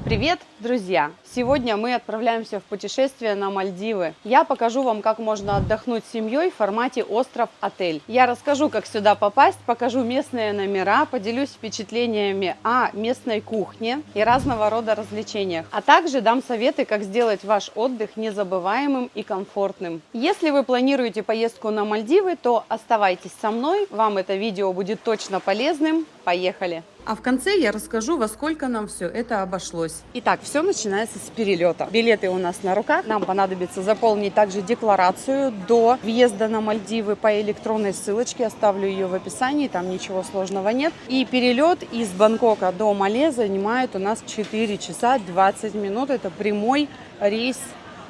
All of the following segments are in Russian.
Привет, друзья! Сегодня мы отправляемся в путешествие на Мальдивы. Я покажу вам, как можно отдохнуть с семьей в формате остров-отель. Я расскажу, как сюда попасть, покажу местные номера, поделюсь впечатлениями о местной кухне и разного рода развлечениях. А также дам советы, как сделать ваш отдых незабываемым и комфортным. Если вы планируете поездку на Мальдивы, то оставайтесь со мной, вам это видео будет точно полезным. Поехали! А в конце я расскажу, во сколько нам все это обошлось. Итак, все начинается с перелета. Билеты у нас на руках. Нам понадобится заполнить также декларацию до въезда на Мальдивы по электронной ссылочке. Оставлю ее в описании, там ничего сложного нет. И перелет из Бангкока до Мале занимает у нас 4 часа 20 минут. Это прямой рейс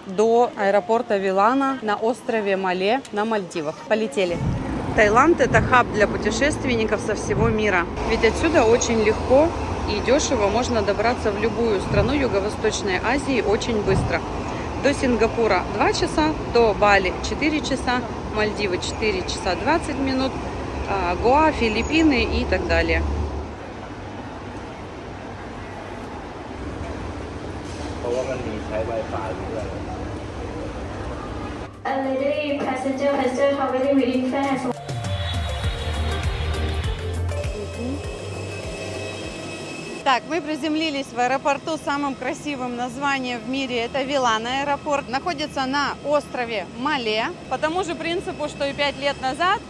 до аэропорта Вилана на острове Мале на Мальдивах. Полетели! Таиланд – это хаб для путешественников со всего мира. Ведь отсюда очень легко и дешево можно добраться в любую страну Юго-Восточной Азии очень быстро. До Сингапура 2 часа, до Бали 4 часа, Мальдивы 4 часа 20 минут, Гоа, Филиппины и так далее. Lady passenger traveling within France. Так, мы приземлились в аэропорту с самым красивым названием в мире. Это Вилана аэропорт. Находится на острове Мале. По тому же принципу, что и 5 лет назад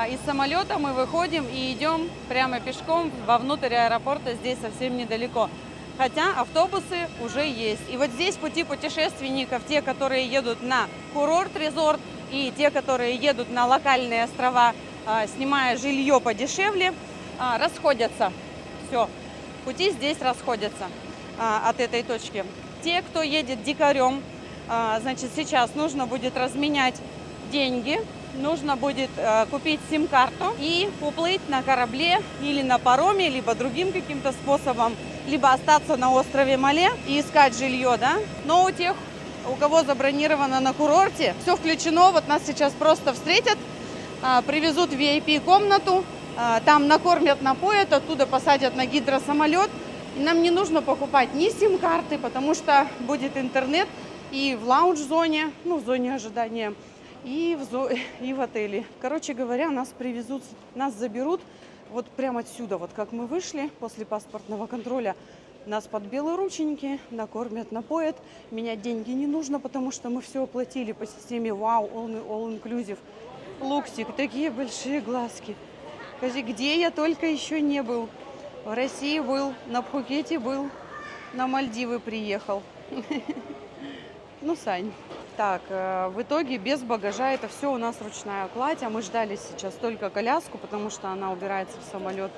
из самолета мы выходим и идем прямо пешком вовнутрь аэропорта. Здесь совсем недалеко. Хотя автобусы уже есть. И вот здесь пути путешественников, те, которые едут на курорт-резорт, и те, которые едут на локальные острова, снимая жилье подешевле, расходятся. Все. Пути здесь расходятся от этой точки. Те, кто едет дикарем, значит, сейчас нужно будет разменять деньги, нужно будет купить сим-карту и уплыть на корабле или на пароме, либо другим каким-то способом, либо остаться на острове Мале и искать жилье, да. Но у тех, у кого забронировано на курорте, все включено. Вот нас сейчас просто встретят, привезут в VIP-комнату, там накормят, напоят, оттуда посадят на гидросамолет. И нам не нужно покупать ни сим-карты, потому что будет интернет и в лаунж-зоне, ну, в зоне ожидания, и в отеле. Короче говоря, нас привезут, нас заберут вот прямо отсюда. Вот как мы вышли после паспортного контроля, нас под белые рученьки накормят, напоят. Менять деньги не нужно, потому что мы все оплатили по системе Wow, All Inclusive. Луксик, такие большие глазки. Скажи, где я только еще не был? В России был, на Пхукете был, на Мальдивы приехал. Ну, Сань. Так, в итоге без багажа это все у нас ручная кладь, а мы ждали сейчас только коляску, потому что она убирается в самолет.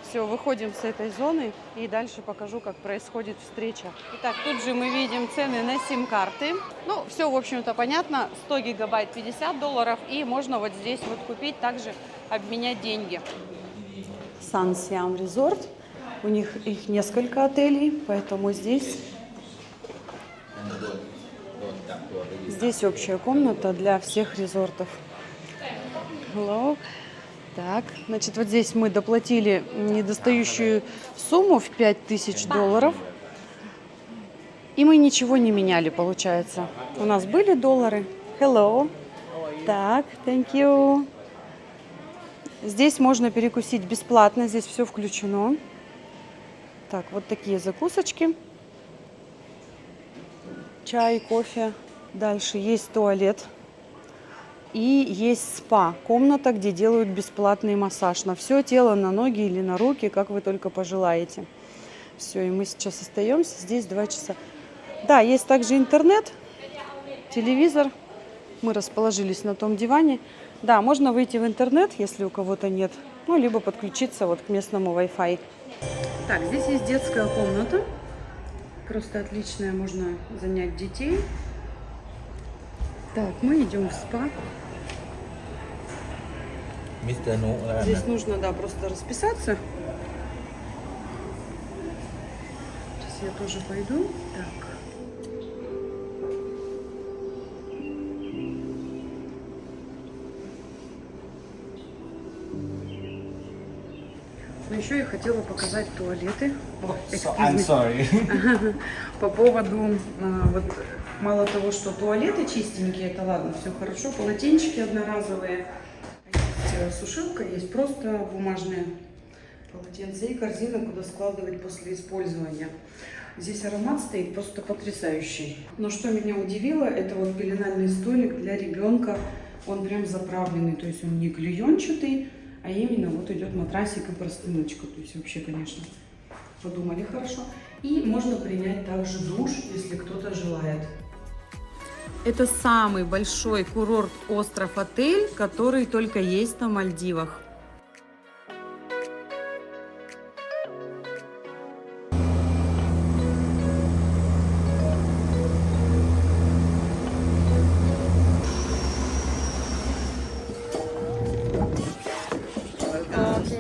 Все, выходим с этой зоны и дальше покажу, как происходит встреча. Итак, тут же мы видим цены на сим-карты. Ну, все, в общем-то, понятно. 100 гигабайт $50, и можно вот здесь вот купить, также обменять деньги. Сан Сиам Резорт. У них их несколько отелей, поэтому здесь общая комната для всех резортов. Hello. Так, значит, вот здесь мы доплатили недостающую сумму в $5000. И мы ничего не меняли, получается. У нас были доллары. Hello. Так, thank you. Здесь можно перекусить бесплатно, здесь все включено. Так, вот такие закусочки. Чай, кофе. Дальше есть туалет. И есть спа, комната, где делают бесплатный массаж на все тело, на ноги или на руки, как вы только пожелаете. Все, и мы сейчас остаемся здесь 2 часа. Да, есть также интернет, телевизор. Мы расположились на том диване. Да, можно выйти в интернет, если у кого-то нет, ну, либо подключиться вот к местному Wi-Fi. Так, здесь есть детская комната. Просто отличная, можно занять детей. Так, мы идем в спа. Здесь нужно, да, просто расписаться. Сейчас я тоже пойду. Так. Но еще еще я хотела показать туалеты. I'm sorry. По поводу, вот мало того, что туалеты чистенькие, это ладно, все хорошо, полотенчики одноразовые, есть сушилка, есть просто бумажные полотенца и корзина, куда складывать после использования. Здесь аромат стоит просто потрясающий. Но что меня удивило, это вот пеленальный столик для ребенка. Он прям заправленный, то есть он не клеенчатый, а именно вот идет матрасик и простыночка. То есть вообще, конечно, подумали хорошо. И можно принять также душ, если кто-то желает. Это самый большой курорт-остров-отель, который только есть на Мальдивах.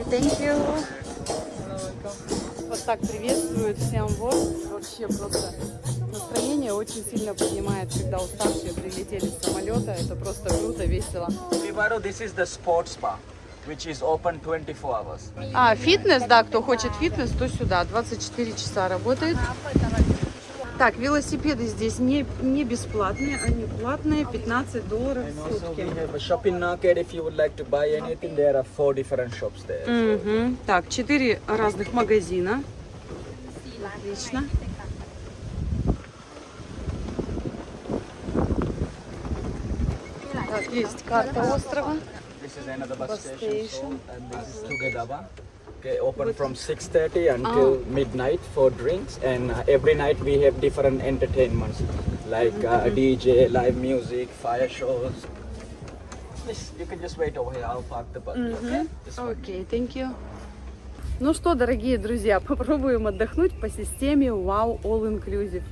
Thank you. Вот так приветствуют всем вот. Вообще просто настроение очень сильно поднимает, когда уставшие прилетели с самолета. Это просто круто, весело. Vivaro, this is the sports bar, which is open 24 hours. А, фитнес, да, кто хочет фитнес, то сюда. 24 часа работает. Так, велосипеды здесь не бесплатные, они платные, $15 в And also сутки. we have a shopping market. If you would like to buy anything, there are 4 different shops there. Мгм. Так, 4 разных магазина. Отлично. Так, есть карта острова. This is another bus Bus station, station. and this is Tugadaba. Okay, open from 6:30 until midnight for drinks, and every night we have different entertainments like DJ, live music, fire shows. Yes, you can just wait over here. I'll park the bus. Okay? Just one. Окей, thank you. Ну что, дорогие друзья, попробуем отдохнуть по системе Wow All Inclusive.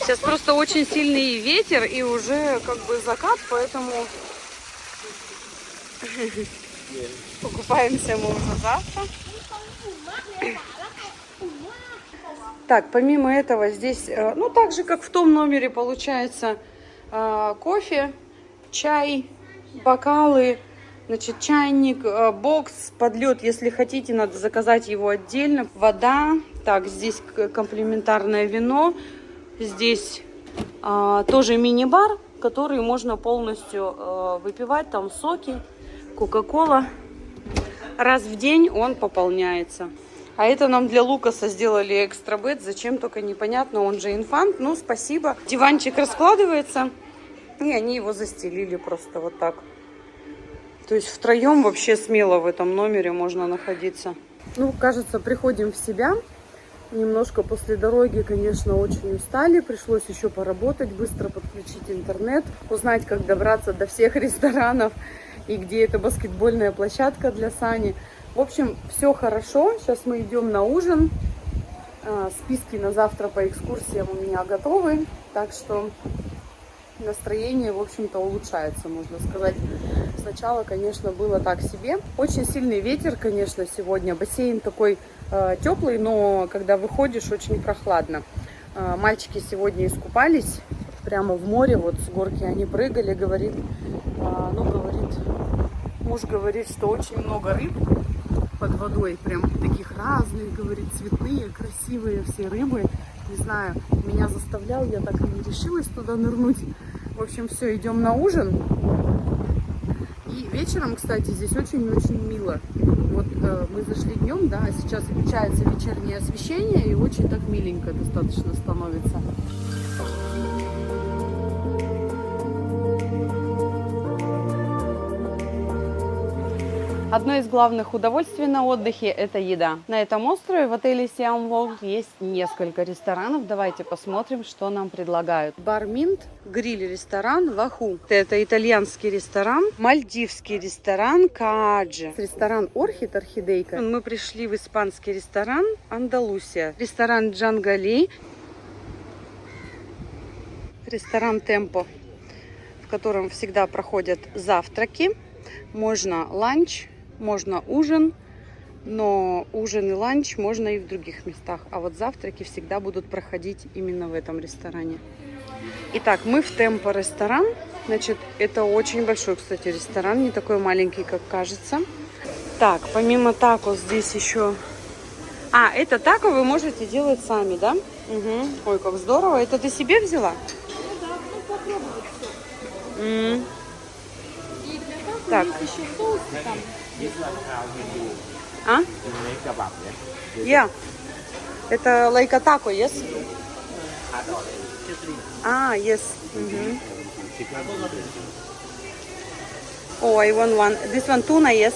Сейчас просто очень сильный ветер и уже как бы закат, поэтому покупаемся мы уже завтра. Так, помимо этого здесь, ну так же как в том номере, получается кофе, чай, бокалы, значит, чайник, бокс под лед, если хотите, надо заказать его отдельно. Вода, так, здесь комплиментарное вино. Здесь тоже мини-бар, который можно полностью выпивать, там соки, кока-кола. Раз в день он пополняется. А это нам для Лукаса сделали экстра бед, зачем только непонятно, он же инфант. Ну, спасибо. Диванчик раскладывается, и они его застелили просто вот так. То есть втроем вообще смело в этом номере можно находиться. Ну, кажется, приходим в себя. Немножко после дороги, конечно, очень устали. Пришлось еще поработать, быстро подключить интернет, узнать, как добраться до всех ресторанов и где эта баскетбольная площадка для Сани. В общем, все хорошо. Сейчас мы идем на ужин. Списки на завтра по экскурсиям у меня готовы. Так что настроение, в общем-то, улучшается, можно сказать. Сначала, конечно, было так себе. Очень сильный ветер, конечно, сегодня. Бассейн такой теплый, но когда выходишь, очень прохладно. Мальчики сегодня искупались прямо в море, вот с горки они прыгали, говорит, муж говорит, что очень много рыб под водой, прям таких разных, говорит, цветные, красивые все рыбы. Не знаю, меня заставлял, я так и не решилась туда нырнуть. В общем, все, идем на ужин. И вечером, кстати, здесь очень-очень мило. Вот мы зашли днем, да, а сейчас включается вечернее освещение, и очень так миленько достаточно становится. Одно из главных удовольствий на отдыхе – это еда. На этом острове в отеле Siam World есть несколько ресторанов. Давайте посмотрим, что нам предлагают. Бар Минт, гриль-ресторан Ваху. Это итальянский ресторан. Мальдивский ресторан Кааджи. Ресторан Орхид, орхидейка. Мы пришли в испанский ресторан Андалусия. Ресторан Джангали. Ресторан Темпо, в котором всегда проходят завтраки. Можно ланч. Можно ужин, но ужин и ланч можно и в других местах. А вот завтраки всегда будут проходить именно в этом ресторане. Итак, мы в Темпо ресторан. Значит, это очень большой, кстати, ресторан, не такой маленький, как кажется. Так, помимо тако здесь еще... А, это тако вы можете делать сами, да? Угу. Ой, как здорово. Это ты себе взяла? Да, ну попробовать все. М. И для тако Так. есть еще соусы там. А? Я. Это like a taco, yes? А, yes. Мгм. Oh, I want one. This one tuna, yes?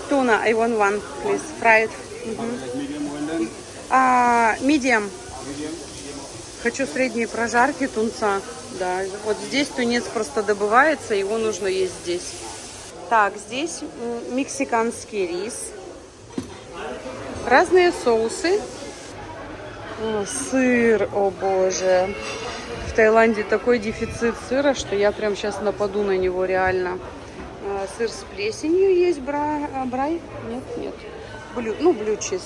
Tuna, I want one, please. Fried. Medium. Хочу средней прожарки тунца. Да, вот здесь тунец просто добывается, его нужно есть здесь. Так, здесь мексиканский рис. Разные соусы. О, сыр, о боже. В Таиланде такой дефицит сыра, что я прям сейчас нападу на него реально. Сыр с плесенью есть, брай? Нет. Блю-чиз.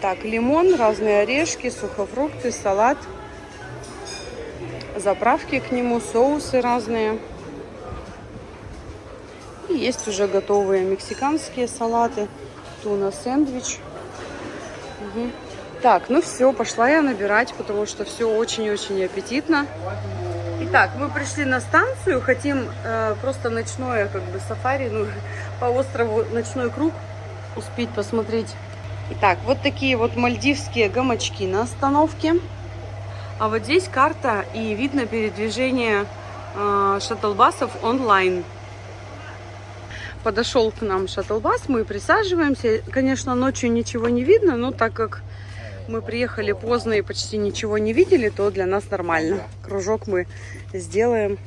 Так, лимон, разные орешки, сухофрукты, салат. Заправки к нему, соусы разные. И есть уже готовые мексиканские салаты. Туна-сэндвич. Угу. Так, ну все, пошла я набирать, потому что все очень-очень аппетитно. Итак, мы пришли на станцию, хотим просто ночное сафари, по острову ночной круг успеть посмотреть. Итак, вот такие вот мальдивские гамачки на остановке. А вот здесь карта и видно передвижение шаттлбасов онлайн. Подошел к нам шаттлбас, мы присаживаемся. Конечно, ночью ничего не видно, но так как мы приехали поздно и почти ничего не видели, то для нас нормально. Кружок мы сделаем.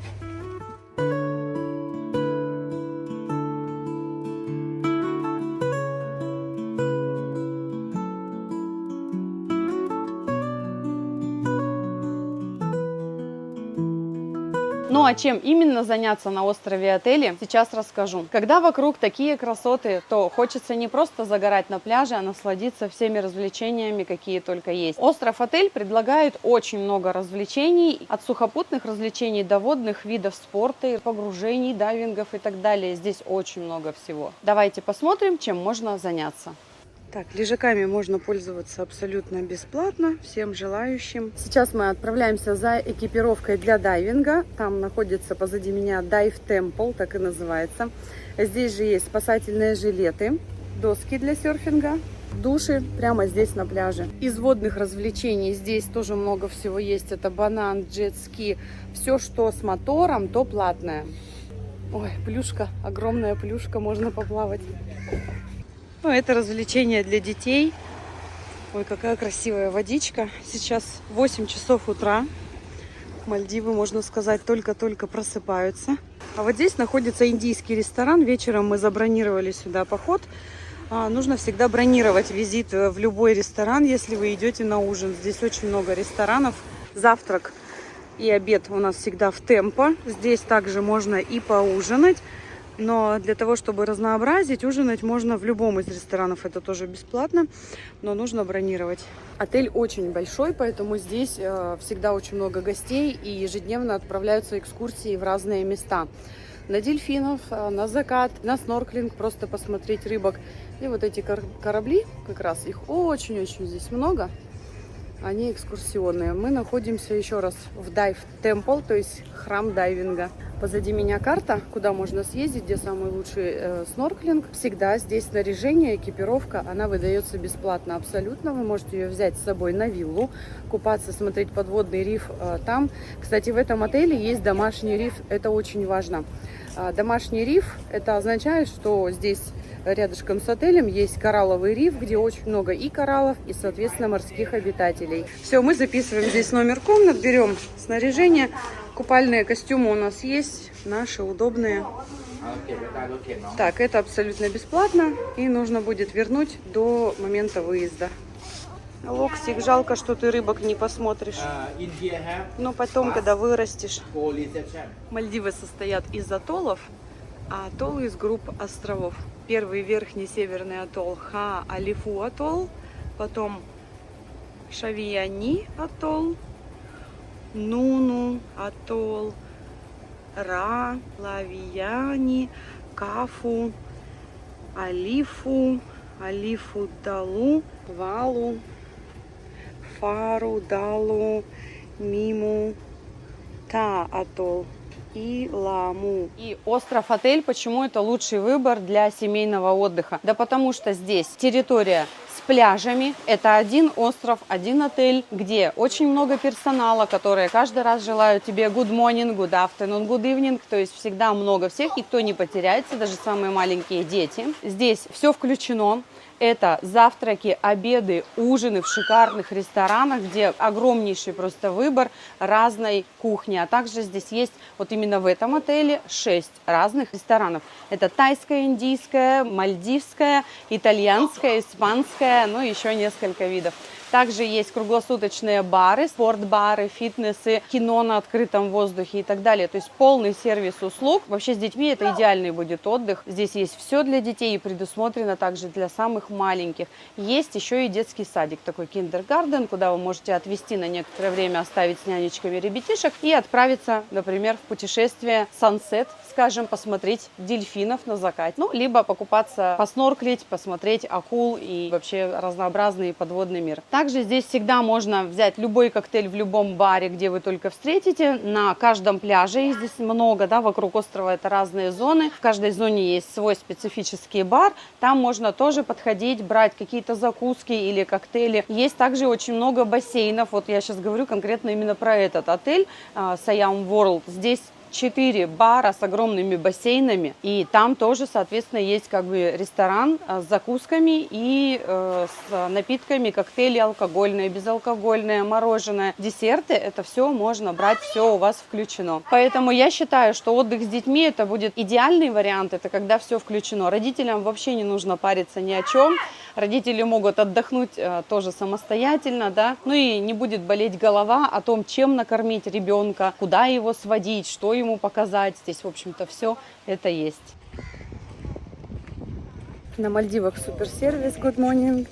Ну а чем именно заняться на острове отеле, сейчас расскажу. Когда вокруг такие красоты, то хочется не просто загорать на пляже, а насладиться всеми развлечениями, какие только есть. Остров-отель предлагает очень много развлечений, от сухопутных развлечений до водных видов спорта, погружений, дайвингов и так далее. Здесь очень много всего. Давайте посмотрим, чем можно заняться. Так, лежаками можно пользоваться абсолютно бесплатно всем желающим. Сейчас мы отправляемся за экипировкой для дайвинга. Там находится позади меня Dive Temple, так и называется. Здесь же есть спасательные жилеты, доски для серфинга, души прямо здесь на пляже. Из водных развлечений здесь тоже много всего есть. Это банан, джет-ски, все, что с мотором, то платное. Ой, плюшка, огромная плюшка, можно поплавать. Ну, это развлечение для детей. Ой, какая красивая водичка. Сейчас 8 часов утра. Мальдивы, можно сказать, только-только просыпаются. А вот здесь находится индийский ресторан. Вечером мы забронировали сюда поход. Нужно всегда бронировать визит в любой ресторан, если вы идете на ужин. Здесь очень много ресторанов. Завтрак и обед у нас всегда в Темпо. Здесь также можно и поужинать. Но для того, чтобы разнообразить, ужинать можно в любом из ресторанов. Это тоже бесплатно, но нужно бронировать. Отель очень большой, поэтому здесь всегда очень много гостей. И ежедневно отправляются экскурсии в разные места. На дельфинов, на закат, на снорклинг, просто посмотреть рыбок. И вот эти корабли, как раз их очень-очень здесь много. Они экскурсионные. Мы находимся еще раз в Dive Temple, то есть храм дайвинга. Позади меня карта, куда можно съездить, где самый лучший снорклинг. Всегда здесь снаряжение, экипировка, она выдается бесплатно абсолютно. Вы можете ее взять с собой на виллу, купаться, смотреть подводный риф там. Кстати, в этом отеле есть домашний риф, это очень важно. Домашний риф, это означает, что здесь рядышком с отелем есть коралловый риф, где очень много и кораллов, и, соответственно, морских обитателей. Все, мы записываем здесь номер комнат, берем снаряжение. Купальные костюмы у нас есть, наши удобные. Так, это абсолютно бесплатно, и нужно будет вернуть до момента выезда. Локсик, жалко, что ты рыбок не посмотришь. Но потом, когда вырастешь. Мальдивы состоят из атоллов, а атоллы из групп островов. первый верхний северный атолл Ха-Алифу атолл, потом Шавияни атолл, Нуну атолл, Ра, Лавияни, Кафу, Алифу, Алифу Далу, Валу, Фару, Далу, Миму, Та атолл и Ламу. И остров-отель, почему это лучший выбор для семейного отдыха? Да потому что здесь территория с пляжами, это один остров, один отель, где очень много персонала, которые каждый раз желают тебе good morning, good afternoon, good evening, то есть всегда много всех, никто не потеряется, даже самые маленькие дети. Здесь все включено. Это завтраки, обеды, ужины в шикарных ресторанах, где огромнейший просто выбор разной кухни. А также здесь есть вот именно в этом отеле 6 разных ресторанов. Это тайская, индийская, мальдивская, итальянская, испанская, ну и еще несколько видов. Также есть круглосуточные бары, спортбары, фитнесы, кино на открытом воздухе и так далее. То есть полный сервис услуг. Вообще с детьми это идеальный будет отдых. Здесь есть все для детей и предусмотрено также для самых маленьких. Есть еще и детский садик, такой киндергарден, куда вы можете отвезти на некоторое время, оставить с нянечками ребятишек и отправиться, например, в путешествие Сансет, скажем, посмотреть дельфинов на закате. Ну, либо покупаться, поснорклить, посмотреть акул и вообще разнообразный подводный мир. Также здесь всегда можно взять любой коктейль в любом баре, где вы только встретите. На каждом пляже их здесь много, да, вокруг острова это разные зоны. В каждой зоне есть свой специфический бар. Там можно тоже подходить, брать какие-то закуски или коктейли. Есть также очень много бассейнов. Вот я сейчас говорю конкретно именно про этот отель Siam World. Здесь 4 бара с огромными бассейнами, и там тоже, соответственно, есть как бы ресторан с закусками и с напитками, коктейли алкогольные, безалкогольные, мороженое, десерты. Это все можно брать, все у вас включено. Поэтому я считаю, что отдых с детьми это будет идеальный вариант, это когда все включено. Родителям вообще не нужно париться ни о чем. Родители могут отдохнуть тоже самостоятельно, да, ну и не будет болеть голова о том, чем накормить ребенка, куда его сводить, что ему показать. Здесь, в общем-то, все это есть. На Мальдивах суперсервис Good Morning.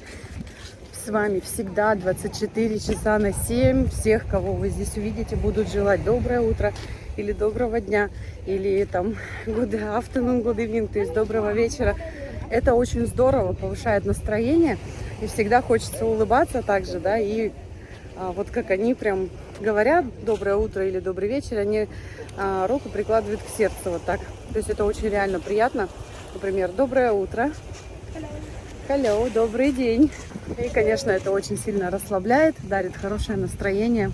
С вами всегда 24 часа на 7. Всех, кого вы здесь увидите, будут желать доброе утро или доброго дня, или там good afternoon, good evening, то есть доброго вечера. Это очень здорово, повышает настроение, и всегда хочется улыбаться также, да, и вот как они прям говорят доброе утро или добрый вечер, они руку прикладывают к сердцу вот так. То есть это очень реально приятно. Например, доброе утро. Hello, добрый день. И, конечно, это очень сильно расслабляет, дарит хорошее настроение.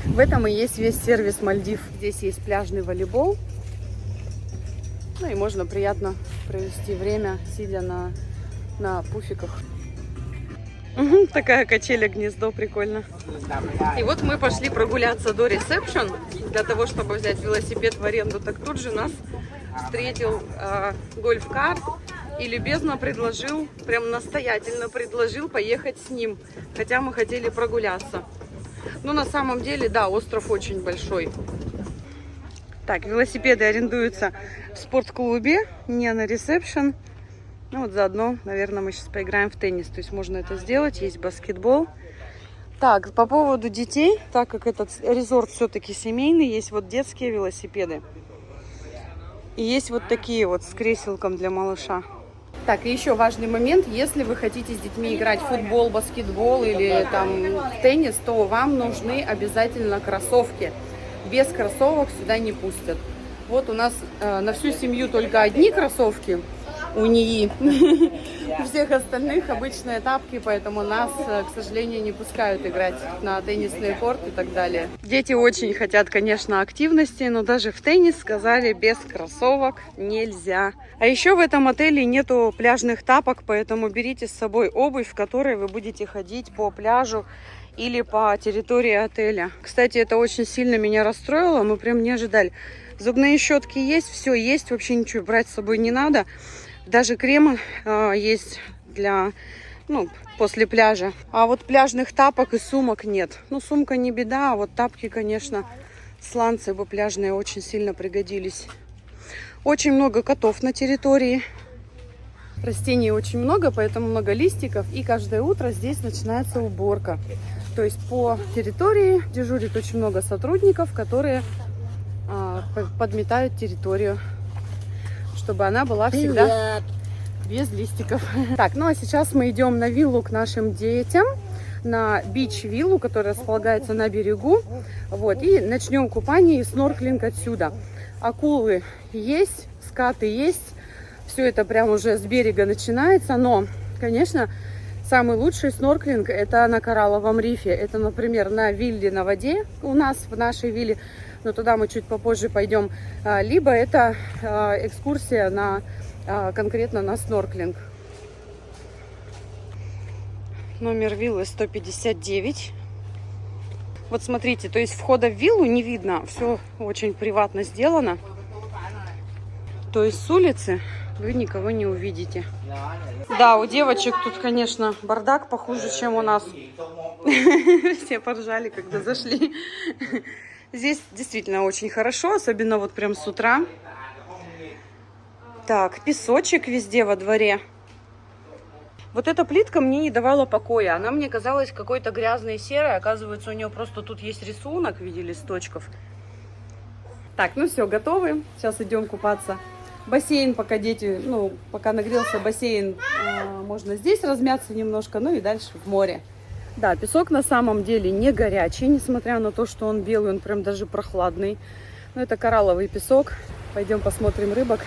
В этом и есть весь сервис Мальдив. Здесь есть пляжный волейбол. Ну и можно приятно провести время, сидя на пуфиках. Такая качеля-гнездо, прикольно. И вот мы пошли прогуляться до ресепшн, для того, чтобы взять велосипед в аренду. Так тут же нас встретил гольф-кар и любезно предложил, прям настоятельно предложил поехать с ним. Хотя мы хотели прогуляться. Но на самом деле, да, остров очень большой. Так, велосипеды арендуются в спортклубе, не на ресепшн. Ну вот заодно, наверное, мы сейчас поиграем в теннис. То есть можно это сделать, есть баскетбол. Так, по поводу детей, так как этот резорт все-таки семейный, есть вот детские велосипеды. И есть вот такие вот с креселком для малыша. Так, и еще важный момент, если вы хотите с детьми играть в футбол, баскетбол или там в теннис, то вам нужны обязательно кроссовки. Без кроссовок сюда не пустят. Вот у нас на всю семью только одни кроссовки у НИИ. У всех остальных обычные тапки, поэтому нас, к сожалению, не пускают играть на теннисный корт и так далее. Дети очень хотят, конечно, активности, но даже в теннис сказали, без кроссовок нельзя. А еще в этом отеле нету пляжных тапок, поэтому берите с собой обувь, в которой вы будете ходить по пляжу или по территории отеля. Кстати, это очень сильно меня расстроило, мы прям не ожидали. Зубные щетки есть, все есть, вообще ничего брать с собой не надо. Даже крем есть для, после пляжа. А вот пляжных тапок и сумок нет. Ну, сумка не беда, а вот тапки, конечно, сланцы бы пляжные очень сильно пригодились. Очень много котов на территории. Растений очень много, поэтому много листиков. И каждое утро здесь начинается уборка. То есть по территории дежурит очень много сотрудников, которые подметают территорию, чтобы она была всегда без листиков. Так, ну а сейчас мы идем на виллу к нашим детям, на бич-виллу, которая располагается на берегу. Вот, и начнем купание и снорклинг отсюда. Акулы есть, скаты есть. Все это прям уже с берега начинается, но, конечно, самый лучший снорклинг это на коралловом рифе. Это, например, на вилле на воде у нас, в нашей вилле, но туда мы чуть попозже пойдем. Либо это экскурсия конкретно на снорклинг. Номер виллы 159. Вот смотрите, то есть входа в виллу не видно, все очень приватно сделано. То есть с улицы вы никого не увидите. Да, у девочек тут, конечно, бардак похуже, чем у нас. Все поржали, когда зашли. Здесь действительно очень хорошо, особенно вот прям с утра. Так, песочек везде во дворе. Вот эта плитка мне не давала покоя. Она мне казалась какой-то грязной серой. Оказывается, у нее просто тут есть рисунок в виде листочков. Так, ну все, готовы. Сейчас идем купаться. Бассейн, пока дети, пока нагрелся бассейн, можно здесь размяться немножко, ну и дальше в море. Да, песок на самом деле не горячий, несмотря на то, что он белый, он прям даже прохладный. Но это коралловый песок. Пойдем посмотрим рыбок.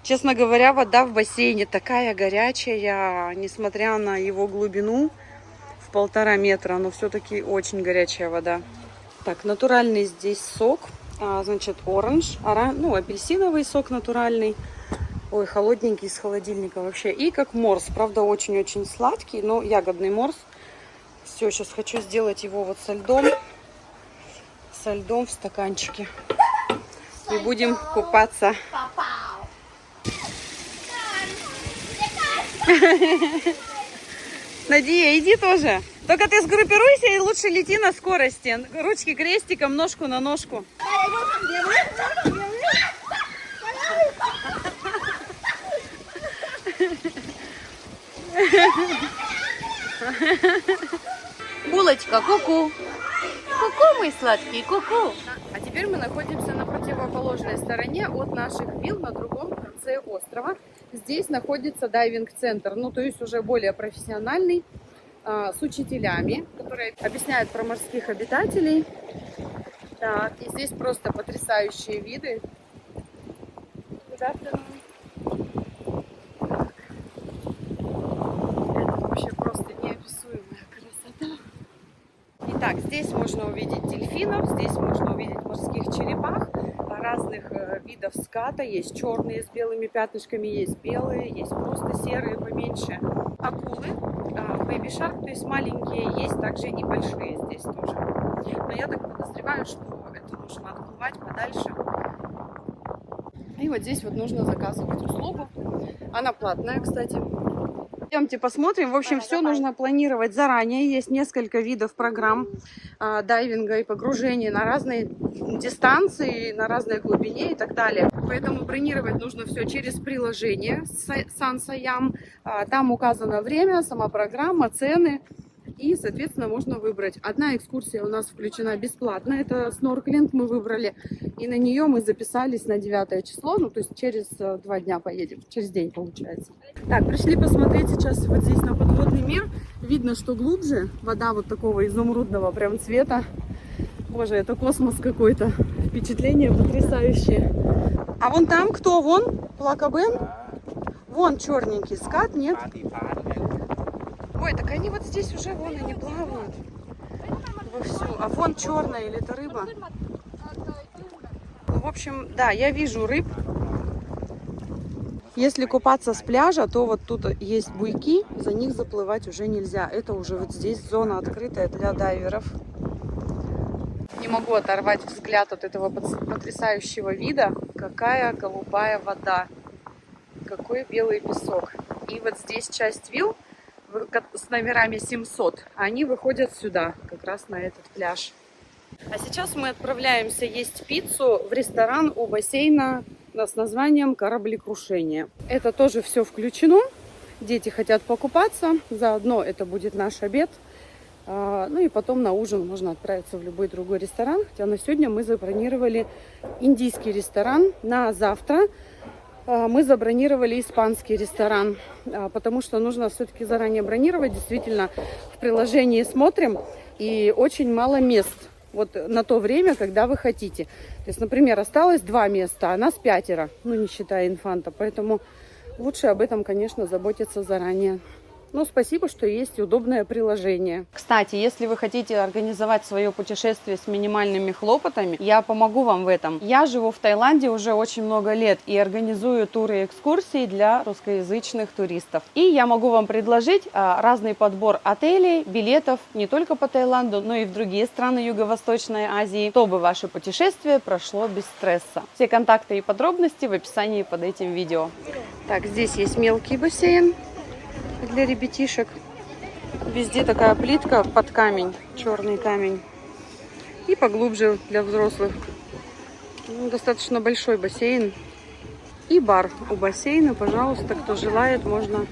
Честно говоря, вода в бассейне такая горячая, несмотря на его глубину в 1,5 метра, но все-таки очень горячая вода. Так, натуральный здесь сок, значит, оранж, апельсиновый сок натуральный. Ой, холодненький из холодильника вообще. И как морс, правда, очень-очень сладкий, но ягодный морс. Все, сейчас хочу сделать его вот со льдом в стаканчике. И будем купаться. Надия, иди тоже. Только ты сгруппируйся и лучше лети на скорости. Ручки крестиком, ножку на ножку. Булочка, ку-ку. Ку-ку, мой сладкий, ку-ку. А теперь мы находимся на противоположной стороне от наших вилл, на другом конце острова. Здесь находится дайвинг-центр, то есть уже более профессиональный, с учителями, которые объясняют про морских обитателей. Так, и здесь просто потрясающие виды. Это вообще просто неописуемая красота. Итак, здесь можно увидеть дельфинов, здесь можно увидеть морских черепах, разных видов ската. Есть черные с белыми пятнышками, есть белые, есть просто серые поменьше. Акулы, baby shark, то есть маленькие, есть также и большие здесь тоже. Но я так подозреваю, что это нужно отплывать подальше. И вот здесь вот нужно заказывать услугу. Она платная, кстати. Идемте посмотрим. В общем, все нужно планировать заранее. Есть несколько видов программ дайвинга и погружения на разные дистанции, на разной глубине и так далее. Поэтому бронировать нужно все через приложение SunSiam. Там указано время, сама программа, цены. И, соответственно, можно выбрать. Одна экскурсия у нас включена бесплатно. Это снорклинг мы выбрали. И на нее мы записались на 9 число. То есть через 2 дня поедем. Через день получается. Так, пришли посмотреть сейчас вот здесь на подводный мир. Видно, что глубже. Вода вот такого изумрудного прям цвета. Боже, это космос какой-то. Впечатление потрясающее. А вон там кто? Вон? Плакабен? Вон черненький скат, нет? Ой, так они вот здесь уже вон они плавают вовсю. А вон черная или это рыба? В общем, да, я вижу рыб. Если купаться с пляжа, то вот тут есть буйки, за них заплывать уже нельзя. Это уже вот здесь зона открытая для дайверов. Не могу оторвать взгляд от этого потрясающего вида. Какая голубая вода. Какой белый песок. И вот здесь часть вилл с номерами 700. Они выходят сюда, как раз на этот пляж. А сейчас мы отправляемся есть пиццу в ресторан у бассейна с названием «Кораблекрушение». Это тоже все включено. Дети хотят покупаться. Заодно это будет наш обед. Ну и потом на ужин можно отправиться в любой другой ресторан. Хотя на сегодня мы забронировали индийский ресторан. На завтра мы забронировали испанский ресторан. Потому что нужно все-таки заранее бронировать. Действительно, в приложении смотрим. И очень мало мест. Вот на то время, когда вы хотите. То есть, например, осталось 2 места, а нас 5. Ну, не считая инфанта. Поэтому лучше об этом, конечно, заботиться заранее. Ну, спасибо, что есть удобное приложение. Кстати, если вы хотите организовать свое путешествие с минимальными хлопотами, я помогу вам в этом. Я живу в Таиланде уже очень много лет и организую туры и экскурсии для русскоязычных туристов. И я могу вам предложить разный подбор отелей, билетов не только по Таиланду, но и в другие страны Юго-Восточной Азии, чтобы ваше путешествие прошло без стресса. Все контакты и подробности в описании под этим видео. Так, здесь есть мелкий бассейн для ребятишек. Везде такая плитка под камень, черный камень. И поглубже для взрослых. Ну, достаточно большой бассейн. И бар у бассейна, пожалуйста, кто желает, можно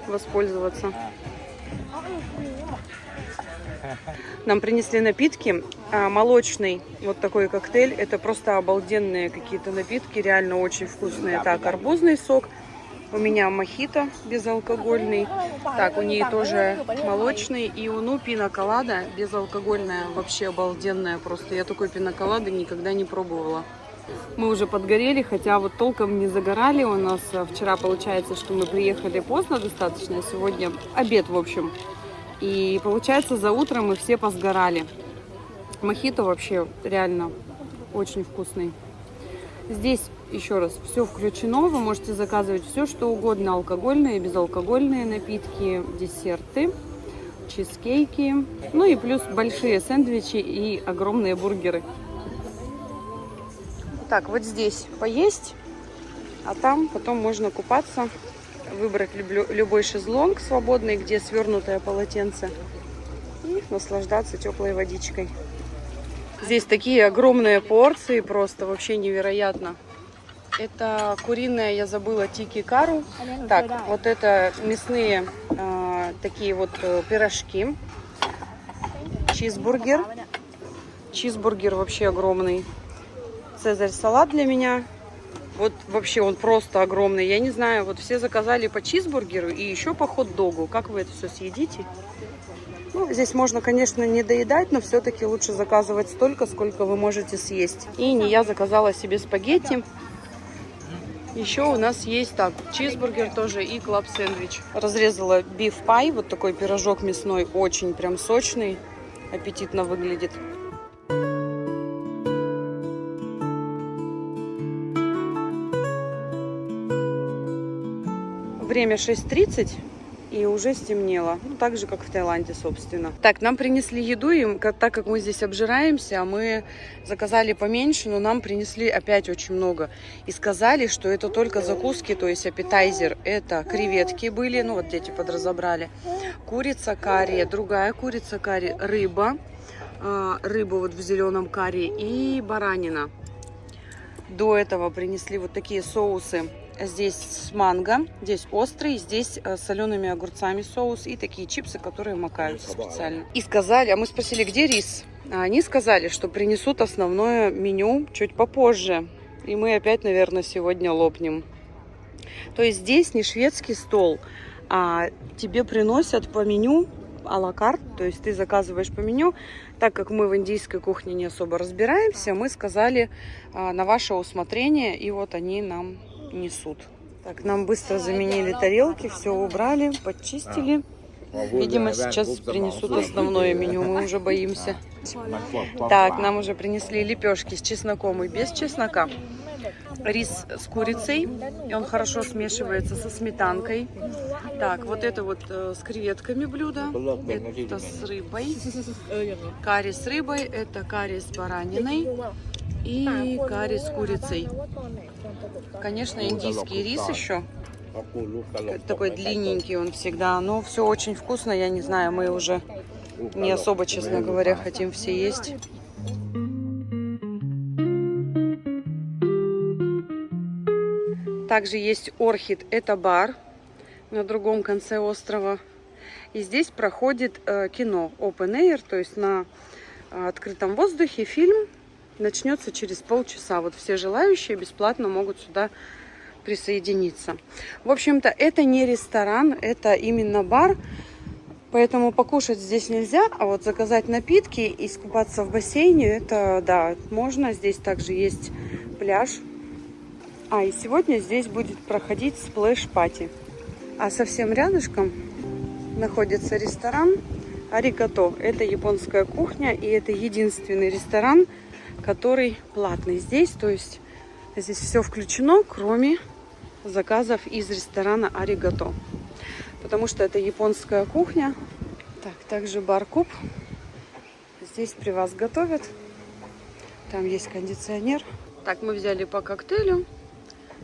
воспользоваться. Нам принесли напитки. Молочный вот такой коктейль. Это просто обалденные какие-то напитки, реально очень вкусные. Так, арбузный сок. У меня мохито безалкогольный. Так, у нее тоже молочный. И у Ну пина-колада безалкогольная. Вообще обалденная просто. Я такой пина-колады никогда не пробовала. Мы уже подгорели, хотя вот толком не загорали. У нас вчера получается, что мы приехали поздно достаточно. Сегодня обед, в общем. И получается, за утро мы все посгорали. Мохито вообще реально очень вкусный. Здесь, еще раз, все включено. Вы можете заказывать все, что угодно. Алкогольные, безалкогольные напитки, десерты, чизкейки. Ну и плюс большие сэндвичи и огромные бургеры. Так, вот здесь поесть. А там потом можно купаться. Выбрать любой шезлонг свободный, где свернутое полотенце. И наслаждаться теплой водичкой. Здесь такие огромные порции, просто вообще невероятно. Это куриная, я забыла, тики-кару. Так, вот это мясные такие вот пирожки. Чизбургер. Чизбургер вообще огромный. Цезарь-салат для меня. Вот вообще он просто огромный. Я не знаю, вот все заказали по чизбургеру и еще по хот-догу. Как вы это все съедите? Ну, здесь можно, конечно, не доедать, но все-таки лучше заказывать столько, сколько вы можете съесть. И не я заказала себе спагетти. Еще у нас есть так, чизбургер тоже и клаб-сэндвич. Разрезала биф-пай, вот такой пирожок мясной, очень прям сочный, аппетитно выглядит. Время 6:30. И уже стемнело. Ну, так же, как в Таиланде, собственно. Так, нам принесли еду, и так как мы здесь обжираемся, мы заказали поменьше, но нам принесли опять очень много. И сказали, что это только закуски, то есть аппетайзер. Это креветки были, ну вот дети подразобрали. Курица карри, другая курица карри, рыба. Рыба вот в зеленом карри и баранина. До этого принесли вот такие соусы. Здесь с манго, здесь острый, здесь с солеными огурцами соус и такие чипсы, которые макаются специально. И сказали, а мы спросили, где рис? А они сказали, что принесут основное меню чуть попозже. И мы опять, наверное, сегодня лопнем. То есть здесь не шведский стол, а тебе приносят по меню а-ла карт, то есть ты заказываешь по меню. Так как мы в индийской кухне не особо разбираемся, мы сказали на ваше усмотрение, и вот они нам несут. Так, нам быстро заменили тарелки, все убрали, подчистили. Видимо, сейчас принесут основное меню, мы уже боимся. Так, нам уже принесли лепешки с чесноком и без чеснока. Рис с курицей, и он хорошо смешивается со сметанкой. Так, вот это вот с креветками блюдо, это с рыбой. Карри с рыбой, это карри с бараниной и карри с курицей. Конечно, индийский рис еще. Такой длинненький он всегда, но все очень вкусно, я не знаю, мы уже не особо, честно говоря, хотим все есть. Также есть Орхид, это бар на другом конце острова. И здесь проходит кино Open Air, то есть на открытом воздухе фильм начнется через полчаса. Вот все желающие бесплатно могут сюда присоединиться. В общем-то, это не ресторан, это именно бар, поэтому покушать здесь нельзя, а вот заказать напитки и искупаться в бассейне, это, да, можно. Здесь также есть пляж. И сегодня здесь будет проходить сплэш-пати. А совсем рядышком находится ресторан Аригато. Это японская кухня, и это единственный ресторан, который платный здесь. То есть здесь все включено, кроме заказов из ресторана Аригато. Потому что это японская кухня. Так, также бар-куб. Здесь при вас готовят. Там есть кондиционер. Так, мы взяли по коктейлю.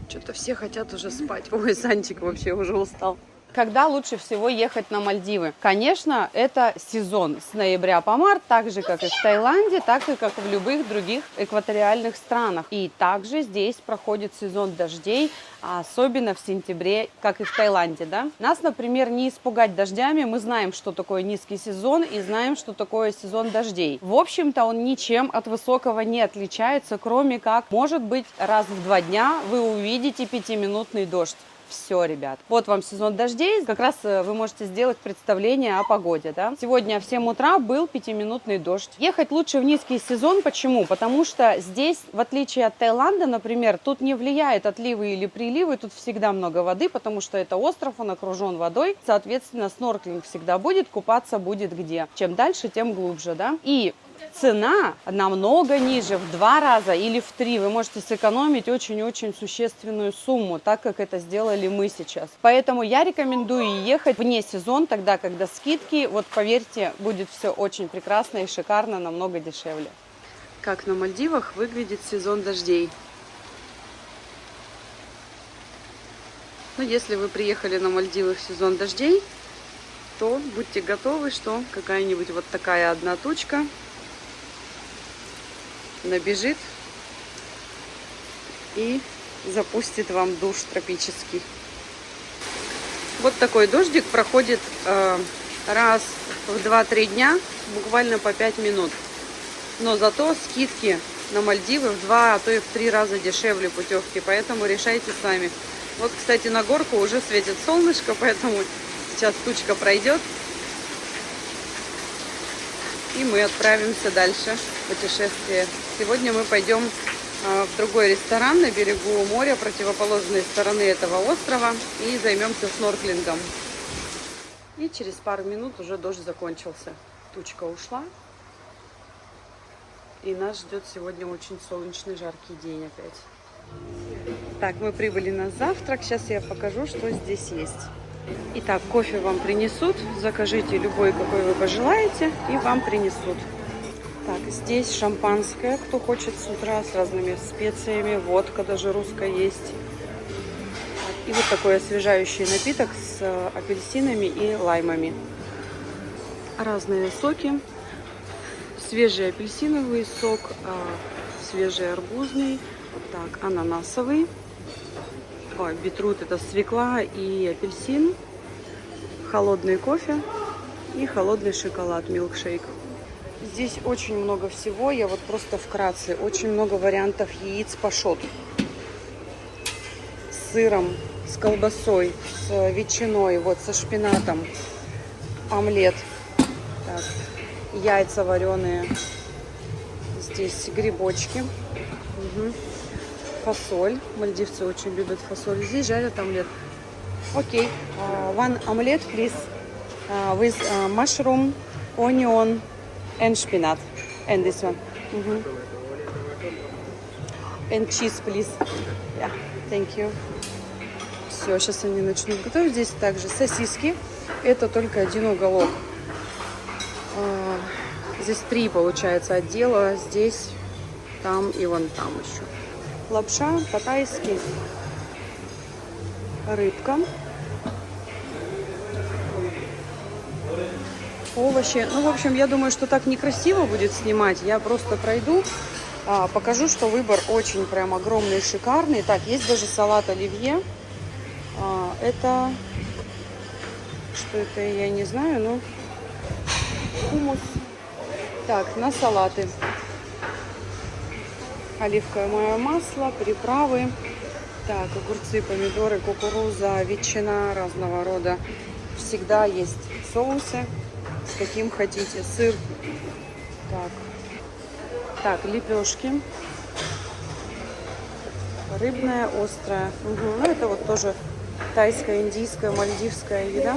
Что-то все хотят уже спать. Ой, Санчик вообще уже устал. Когда лучше всего ехать на Мальдивы? Конечно, это сезон с ноября по март, так же, как и в Таиланде, так и как в любых других экваториальных странах. И также здесь проходит сезон дождей, особенно в сентябре, как и в Таиланде. Да? Нас, например, не испугать дождями. Мы знаем, что такое низкий сезон, и знаем, что такое сезон дождей. В общем-то, он ничем от высокого не отличается, кроме как, может быть, раз в 2 дня вы увидите 5-минутный дождь. Все, ребят. Вот вам сезон дождей. Как раз вы можете сделать представление о погоде. Да? Сегодня в 7 утра был 5-минутный дождь. Ехать лучше в низкий сезон. Почему? Потому что здесь, в отличие от Таиланда, например, тут не влияет отливы или приливы. Тут всегда много воды, потому что это остров, он окружен водой. Соответственно, снорклинг всегда будет, купаться будет где. Чем дальше, тем глубже. Да? И цена намного ниже, в 2 раза или в 3. Вы можете сэкономить очень-очень существенную сумму, так как это сделали мы сейчас. Поэтому я рекомендую ехать вне сезон, тогда, когда скидки. Вот поверьте, будет все очень прекрасно и шикарно, намного дешевле. Как на Мальдивах выглядит сезон дождей. Но если вы приехали на Мальдивы в сезон дождей, то будьте готовы, что какая-нибудь вот такая одна тучка набежит и запустит вам душ тропический. Вот такой дождик проходит раз в 2-3 дня, буквально по 5 минут. Но зато скидки на Мальдивы в 2, а то и в 3 раза дешевле путевки, поэтому решайте сами. Вот, кстати, на горку уже светит солнышко, поэтому сейчас тучка пройдет, и мы отправимся дальше в путешествие. Сегодня мы пойдем в другой ресторан на берегу моря, противоположной стороны этого острова, и займемся снорклингом. И через пару минут уже дождь закончился. Тучка ушла, и нас ждет сегодня очень солнечный, жаркий день опять. Так, мы прибыли на завтрак. Сейчас я покажу, что здесь есть. Итак, кофе вам принесут. Закажите любой, какой вы пожелаете, и вам принесут. Так, здесь шампанское, кто хочет с утра, с разными специями. Водка даже русская есть. И вот такой освежающий напиток с апельсинами и лаймами. Разные соки. Свежий апельсиновый сок, свежий арбузный, так, ананасовый. Битрут — это свекла и апельсин. Холодный кофе и холодный шоколад, милкшейк. Здесь очень много всего, я вот просто вкратце. Очень много вариантов яиц пашот. С сыром, с колбасой, с ветчиной, вот со шпинатом. Омлет. Так, яйца вареные. Здесь грибочки. Угу. Фасоль. Мальдивцы очень любят фасоль. Здесь жарят омлет. Окей. One omelette, please. with mushroom, onion and spinach. And this one. And cheese, please. Yeah, thank you. Все, сейчас они начнут готовить. Здесь также сосиски. Это только один уголок. Здесь 3, получается, отдела. Здесь, там и вон там еще. Лапша по-тайски. Рыбка. Овощи. Ну, в общем, я думаю, что так некрасиво будет снимать. Я просто пройду, покажу, что выбор очень прям огромный, шикарный. Так, есть даже салат оливье. Это... Что это, я не знаю, но... Хумус. Так, на салаты. Оливковое масло, приправы. Так, огурцы, помидоры, кукуруза, ветчина разного рода. Всегда есть соусы, с каким хотите. Сыр. Так, лепешки. Рыбная, острая. Ну, это вот тоже тайская, индийская, мальдивская еда.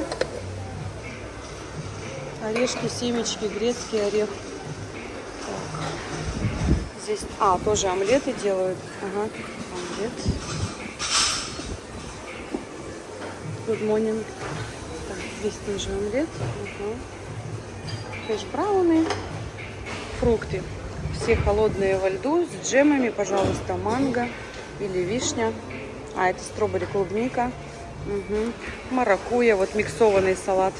Орешки, семечки, грецкий орех. Так. Здесь, тоже омлеты делают. Ага, омлет. Good morning. Так, здесь тоже омлет. Хэш-брауны. Фрукты. Все холодные во льду с джемами, пожалуйста, манго или вишня. Это стробери, клубника. Маракуйя, вот миксованный салат.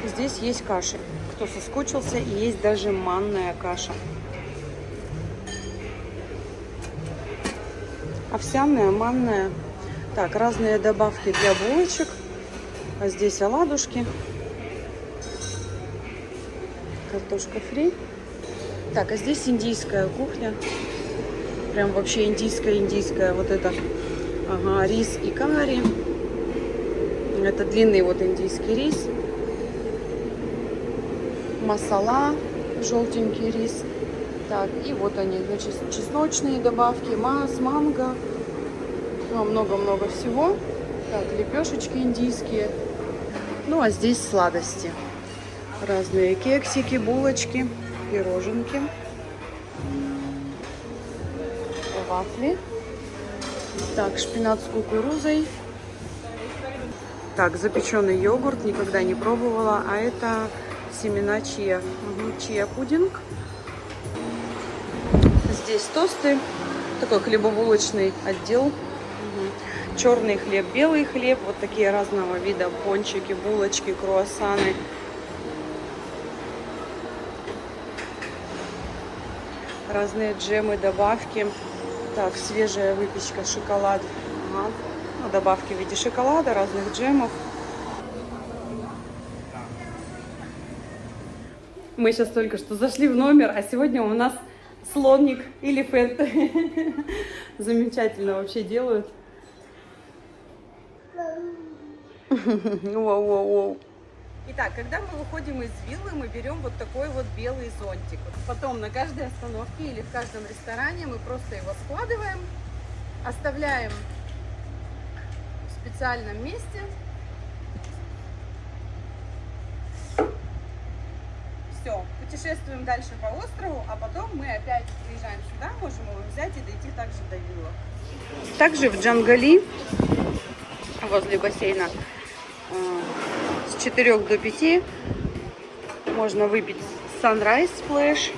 Здесь есть каши. Кто соскучился, и есть даже манная каша. Овсяная, манная. Так, разные добавки для булочек. А здесь оладушки. Картошка фри. Так, а здесь индийская кухня. Прям вообще индийская. Вот это. Ага, рис и карри. Это длинный вот индийский рис. Масала, желтенький рис. Так, и вот они, значит, чесночные добавки, манго. Много-много всего. Так, лепешечки индийские. Ну, а здесь сладости. Разные кексики, булочки, пироженки. Вафли. Так, шпинат с кукурузой. Так, запеченный йогурт, никогда не пробовала. А это семена чиа. Чиа-пудинг. Здесь тосты. Такой хлебобулочный отдел. Черный хлеб, белый хлеб. Вот такие разного вида пончики, булочки, круассаны. Разные джемы, добавки. Так, свежая выпечка, шоколад. Ага. Ну, добавки в виде шоколада, разных джемов. Мы сейчас только что зашли в номер, а сегодня у нас слоник или фэт. Замечательно вообще делают. Воу-воу-воу. Итак, когда мы выходим из виллы, мы берем вот такой вот белый зонтик. Потом на каждой остановке или в каждом ресторане мы просто его складываем, оставляем в специальном месте. Все, путешествуем дальше по острову, а потом мы опять приезжаем сюда, можем его взять и дойти также до виллы. Также в Джангали, возле бассейна, с 4 до 5 можно выпить Sunrise Splash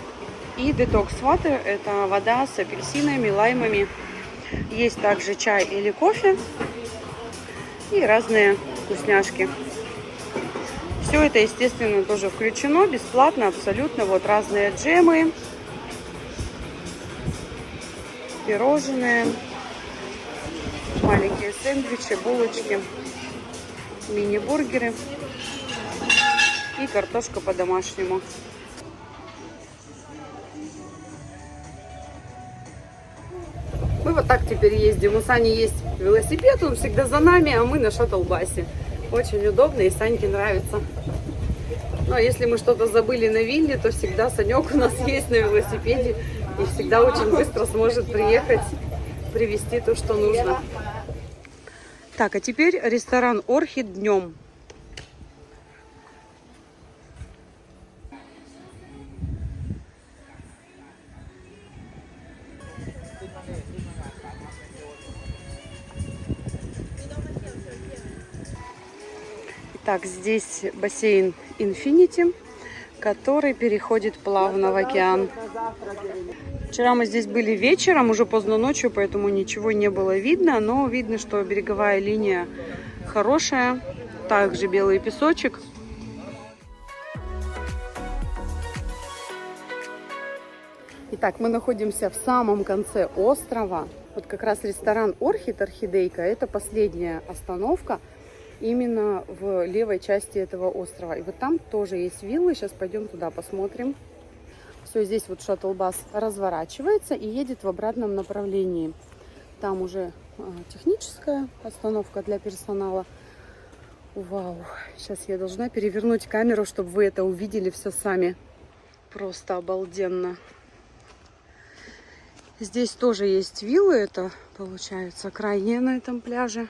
и Detox Water. Это вода с апельсинами, лаймами. Есть также чай или кофе и разные вкусняшки. Все это, естественно, тоже включено, бесплатно, абсолютно. Вот разные джемы, пирожные, маленькие сэндвичи, булочки, мини-бургеры и картошка по-домашнему. Мы вот так теперь ездим. У Сани есть велосипед, он всегда за нами, а мы на шаттл-басе. Очень удобно, и Саньке нравится. Ну, а если мы что-то забыли на вилле, то всегда Санек у нас есть на велосипеде и всегда очень быстро сможет приехать, привезти то, что нужно. Так, а теперь ресторан Орхид днем. Так, здесь бассейн Infinity, который переходит плавно в океан. Вчера мы здесь были вечером, уже поздно ночью, поэтому ничего не было видно, но видно, что береговая линия хорошая, также белый песочек. Итак, мы находимся в самом конце острова. Вот как раз ресторан Орхидейка, это последняя остановка именно в левой части этого острова. И вот там тоже есть виллы, сейчас пойдем туда посмотрим. Все, здесь вот шаттл-бас разворачивается и едет в обратном направлении. Там уже техническая остановка для персонала. Вау, сейчас я должна перевернуть камеру, чтобы вы это увидели все сами. Просто обалденно. Здесь тоже есть виллы, это получается крайняя на этом пляже.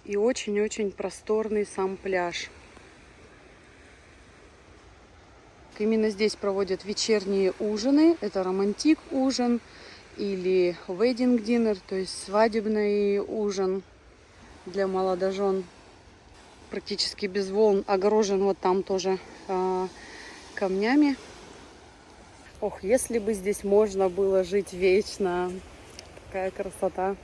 И очень-очень просторный сам пляж. Именно здесь проводят вечерние ужины. Это романтик ужин или wedding dinner, то есть свадебный ужин для молодожен. Практически без волн, огорожен вот там тоже камнями. Ох, если бы здесь можно было жить вечно. Такая красота.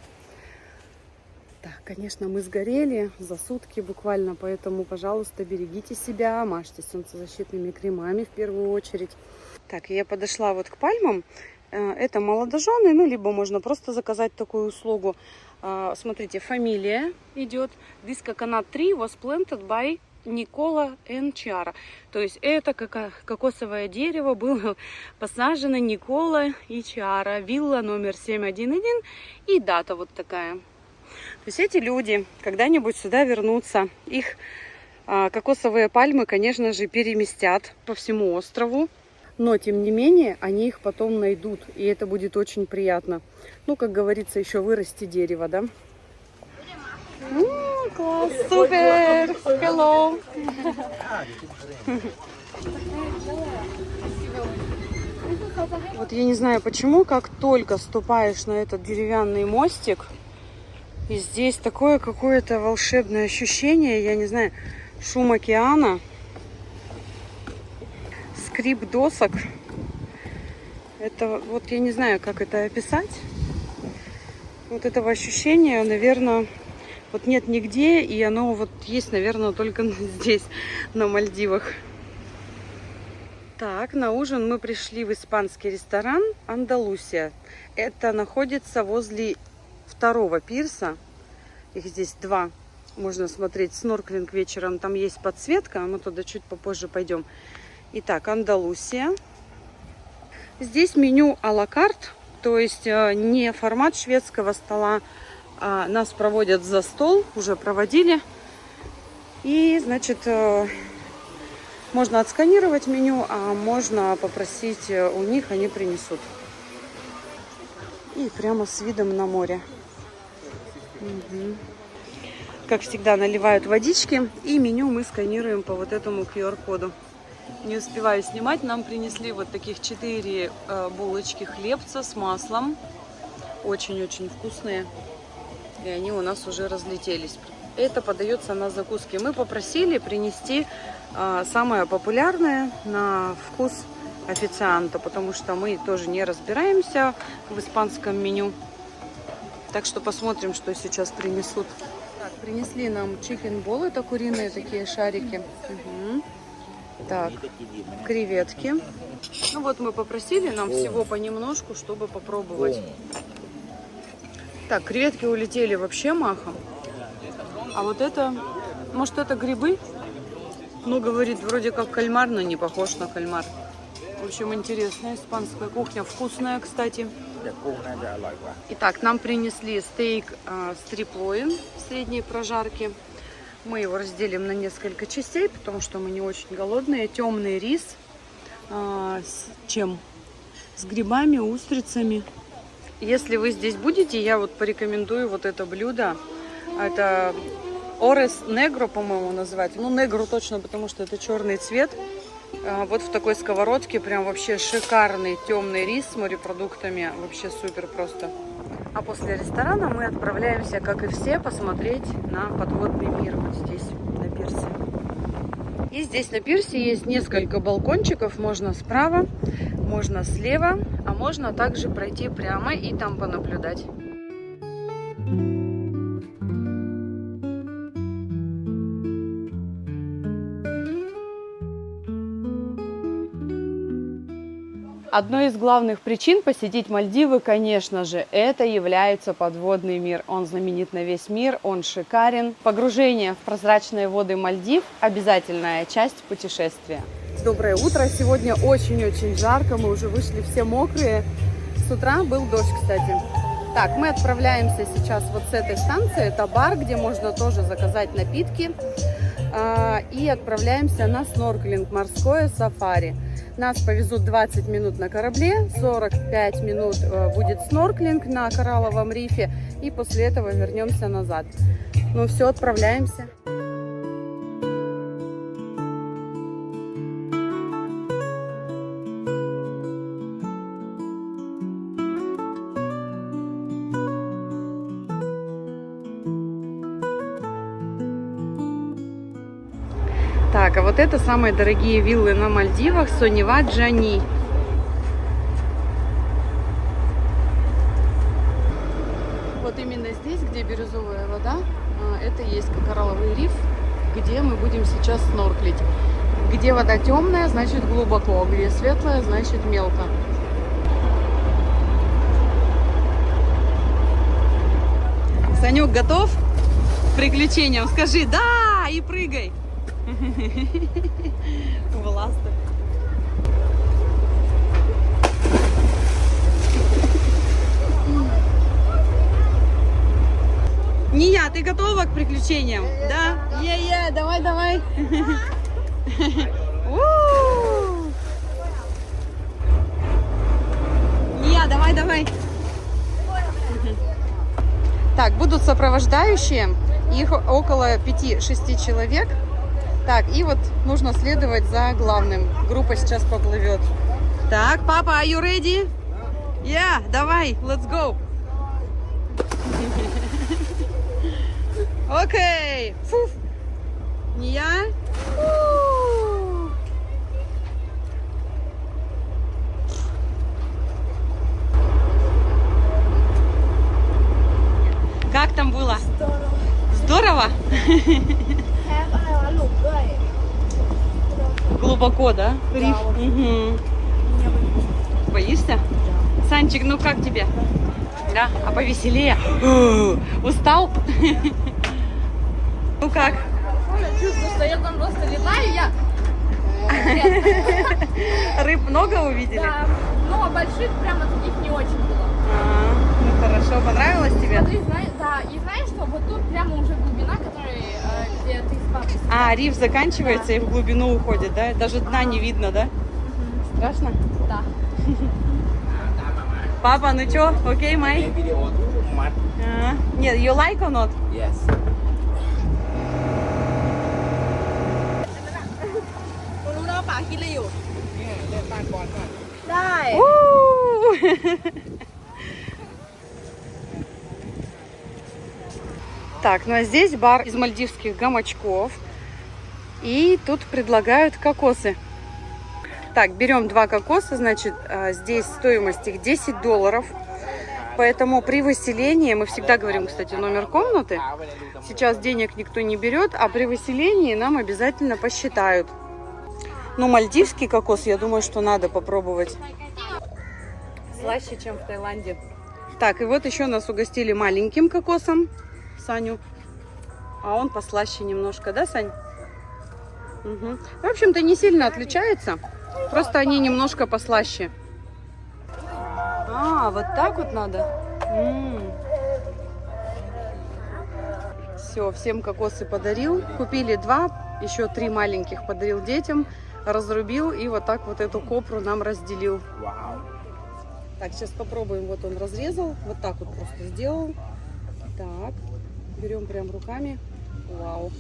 Так, конечно, мы сгорели за сутки буквально, поэтому, пожалуйста, берегите себя, мажьте солнцезащитными кремами в первую очередь. Так, я подошла вот к пальмам. Это молодожены, ну, либо можно просто заказать такую услугу. Смотрите, фамилия идет. This coconut tree was planted by Никола and Chiara. То есть это кокосовое дерево было посажено Никола и Чиара. Вилла номер 711 и дата вот такая. То есть эти люди когда-нибудь сюда вернутся. Их кокосовые пальмы, конечно же, переместят по всему острову. Но, тем не менее, они их потом найдут. И это будет очень приятно. Ну, как говорится, еще вырасти дерево, да? Класс, супер! Hello! Вот я не знаю почему, как только ступаешь на этот деревянный мостик, и здесь такое какое-то волшебное ощущение, я не знаю, шум океана, скрип досок. Это вот я не знаю, как это описать. Вот этого ощущения, наверное, вот нет нигде, и оно вот есть, наверное, только здесь, на Мальдивах. Так, на ужин мы пришли в испанский ресторан Андалусия. Это находится возле второго пирса. Их здесь два. Можно смотреть снорклинг вечером. Там есть подсветка. Мы туда чуть попозже пойдем. Итак, Андалусия. Здесь меню а-ла карт. То есть не формат шведского стола. А нас проводят за стол. Уже проводили. И, значит, можно отсканировать меню, а можно попросить у них, они принесут. И прямо с видом на море. Угу. Как всегда, наливают водички. И меню мы сканируем по вот этому QR-коду. Не успеваю снимать. Нам принесли вот таких 4 булочки хлебца с маслом. Очень-очень вкусные. И они у нас уже разлетелись. Это подается на закуски. Мы попросили принести самое популярное на вкус официанта, потому что мы тоже не разбираемся в испанском меню. Так что посмотрим, что сейчас принесут. Так, принесли нам чикен-бол, это куриные такие шарики. Угу. Так, креветки. Ну вот мы попросили, нам всего понемножку, чтобы попробовать. Так, креветки улетели вообще махом. А вот это, может, это грибы? Ну, говорит, вроде как кальмар, но не похож на кальмар. В общем, интересная испанская кухня. Вкусная, кстати. Итак, нам принесли стейк стрип-лоин средней прожарки. Мы его разделим на несколько частей, потому что мы не очень голодные. Темный рис. С чем? С грибами, устрицами. Если вы здесь будете, я вот порекомендую вот это блюдо. Это орес негро, по-моему, называется. Ну, негро точно, потому что это черный цвет. Вот в такой сковородке прям вообще шикарный темный рис с морепродуктами. Вообще супер просто. А после ресторана мы отправляемся, как и все, посмотреть на подводный мир вот здесь, на пирсе. И здесь на пирсе есть несколько балкончиков. Можно справа, можно слева, а можно также пройти прямо и там понаблюдать. Одной из главных причин посетить Мальдивы, конечно же, это является подводный мир. Он знаменит на весь мир, он шикарен. Погружение в прозрачные воды Мальдив – обязательная часть путешествия. Доброе утро! Сегодня очень-очень жарко, мы уже вышли все мокрые. С утра был дождь, кстати. Так, мы отправляемся сейчас вот с этой станции. Это бар, где можно тоже заказать напитки. И отправляемся на снорклинг, морское сафари. Нас повезут 20 минут на корабле, 45 минут будет снорклинг на коралловом рифе, и после этого вернемся назад. Ну все, отправляемся. Так, а вот это самые дорогие виллы на Мальдивах, Сонева Джани. Вот именно здесь, где бирюзовая вода, это и есть коралловый риф, где мы будем сейчас снорклить. Где вода темная, значит глубоко, где светлая, значит мелко. Санек, готов к приключениям? Скажи «да» и прыгай. Властно. Ния, ты готова к приключениям? Да? Е-е, давай, давай. Ния, давай, давай. Так, будут сопровождающие. Их около 5-6 человек. Так, и вот нужно следовать за главным. Группа сейчас поплывет. Так, папа, are you ready? Yeah, давай, let's go. Окей. Фуф. Не я? Как там было? Здорово? Глубоко, да? Риф? Угу. Боишься? Санчик, ну как тебе? Да? А повеселее? Устал? Ну как? Чувствую, что я там просто летаю, Рыб много увидели? Да, но больших прямо таких не очень было. Ну хорошо, понравилось тебе? Смотри, да, и знаешь что, вот тут прямо уже глубина, которая, где ты с папой. А, риф заканчивается, да, и в глубину уходит, да? Даже дна не видно, да? Страшно? Да. Папа, ну чё, окей, Май? Нет, you like or not? Yes. Так, ну а здесь бар из мальдивских гамачков. И тут предлагают кокосы. Так, берем 2 кокоса, значит, здесь стоимость их $10. Поэтому при выселении, мы всегда говорим, кстати, номер комнаты. Сейчас денег никто не берет, а при выселении нам обязательно посчитают. Ну, мальдивский кокос, я думаю, что надо попробовать. Слаще, чем в Таиланде. Так, и вот еще нас угостили маленьким кокосом, Саню. А он послаще немножко, да, Сань? Угу. В общем-то, не сильно отличается. Просто они немножко послаще. А, вот так вот надо? Все, всем кокосы подарил. Купили 2, еще 3 маленьких подарил детям. Разрубил и вот так вот эту копру нам разделил. Так, сейчас попробуем. Вот он разрезал. Вот так вот просто сделал. Так, берем прям руками. Вау.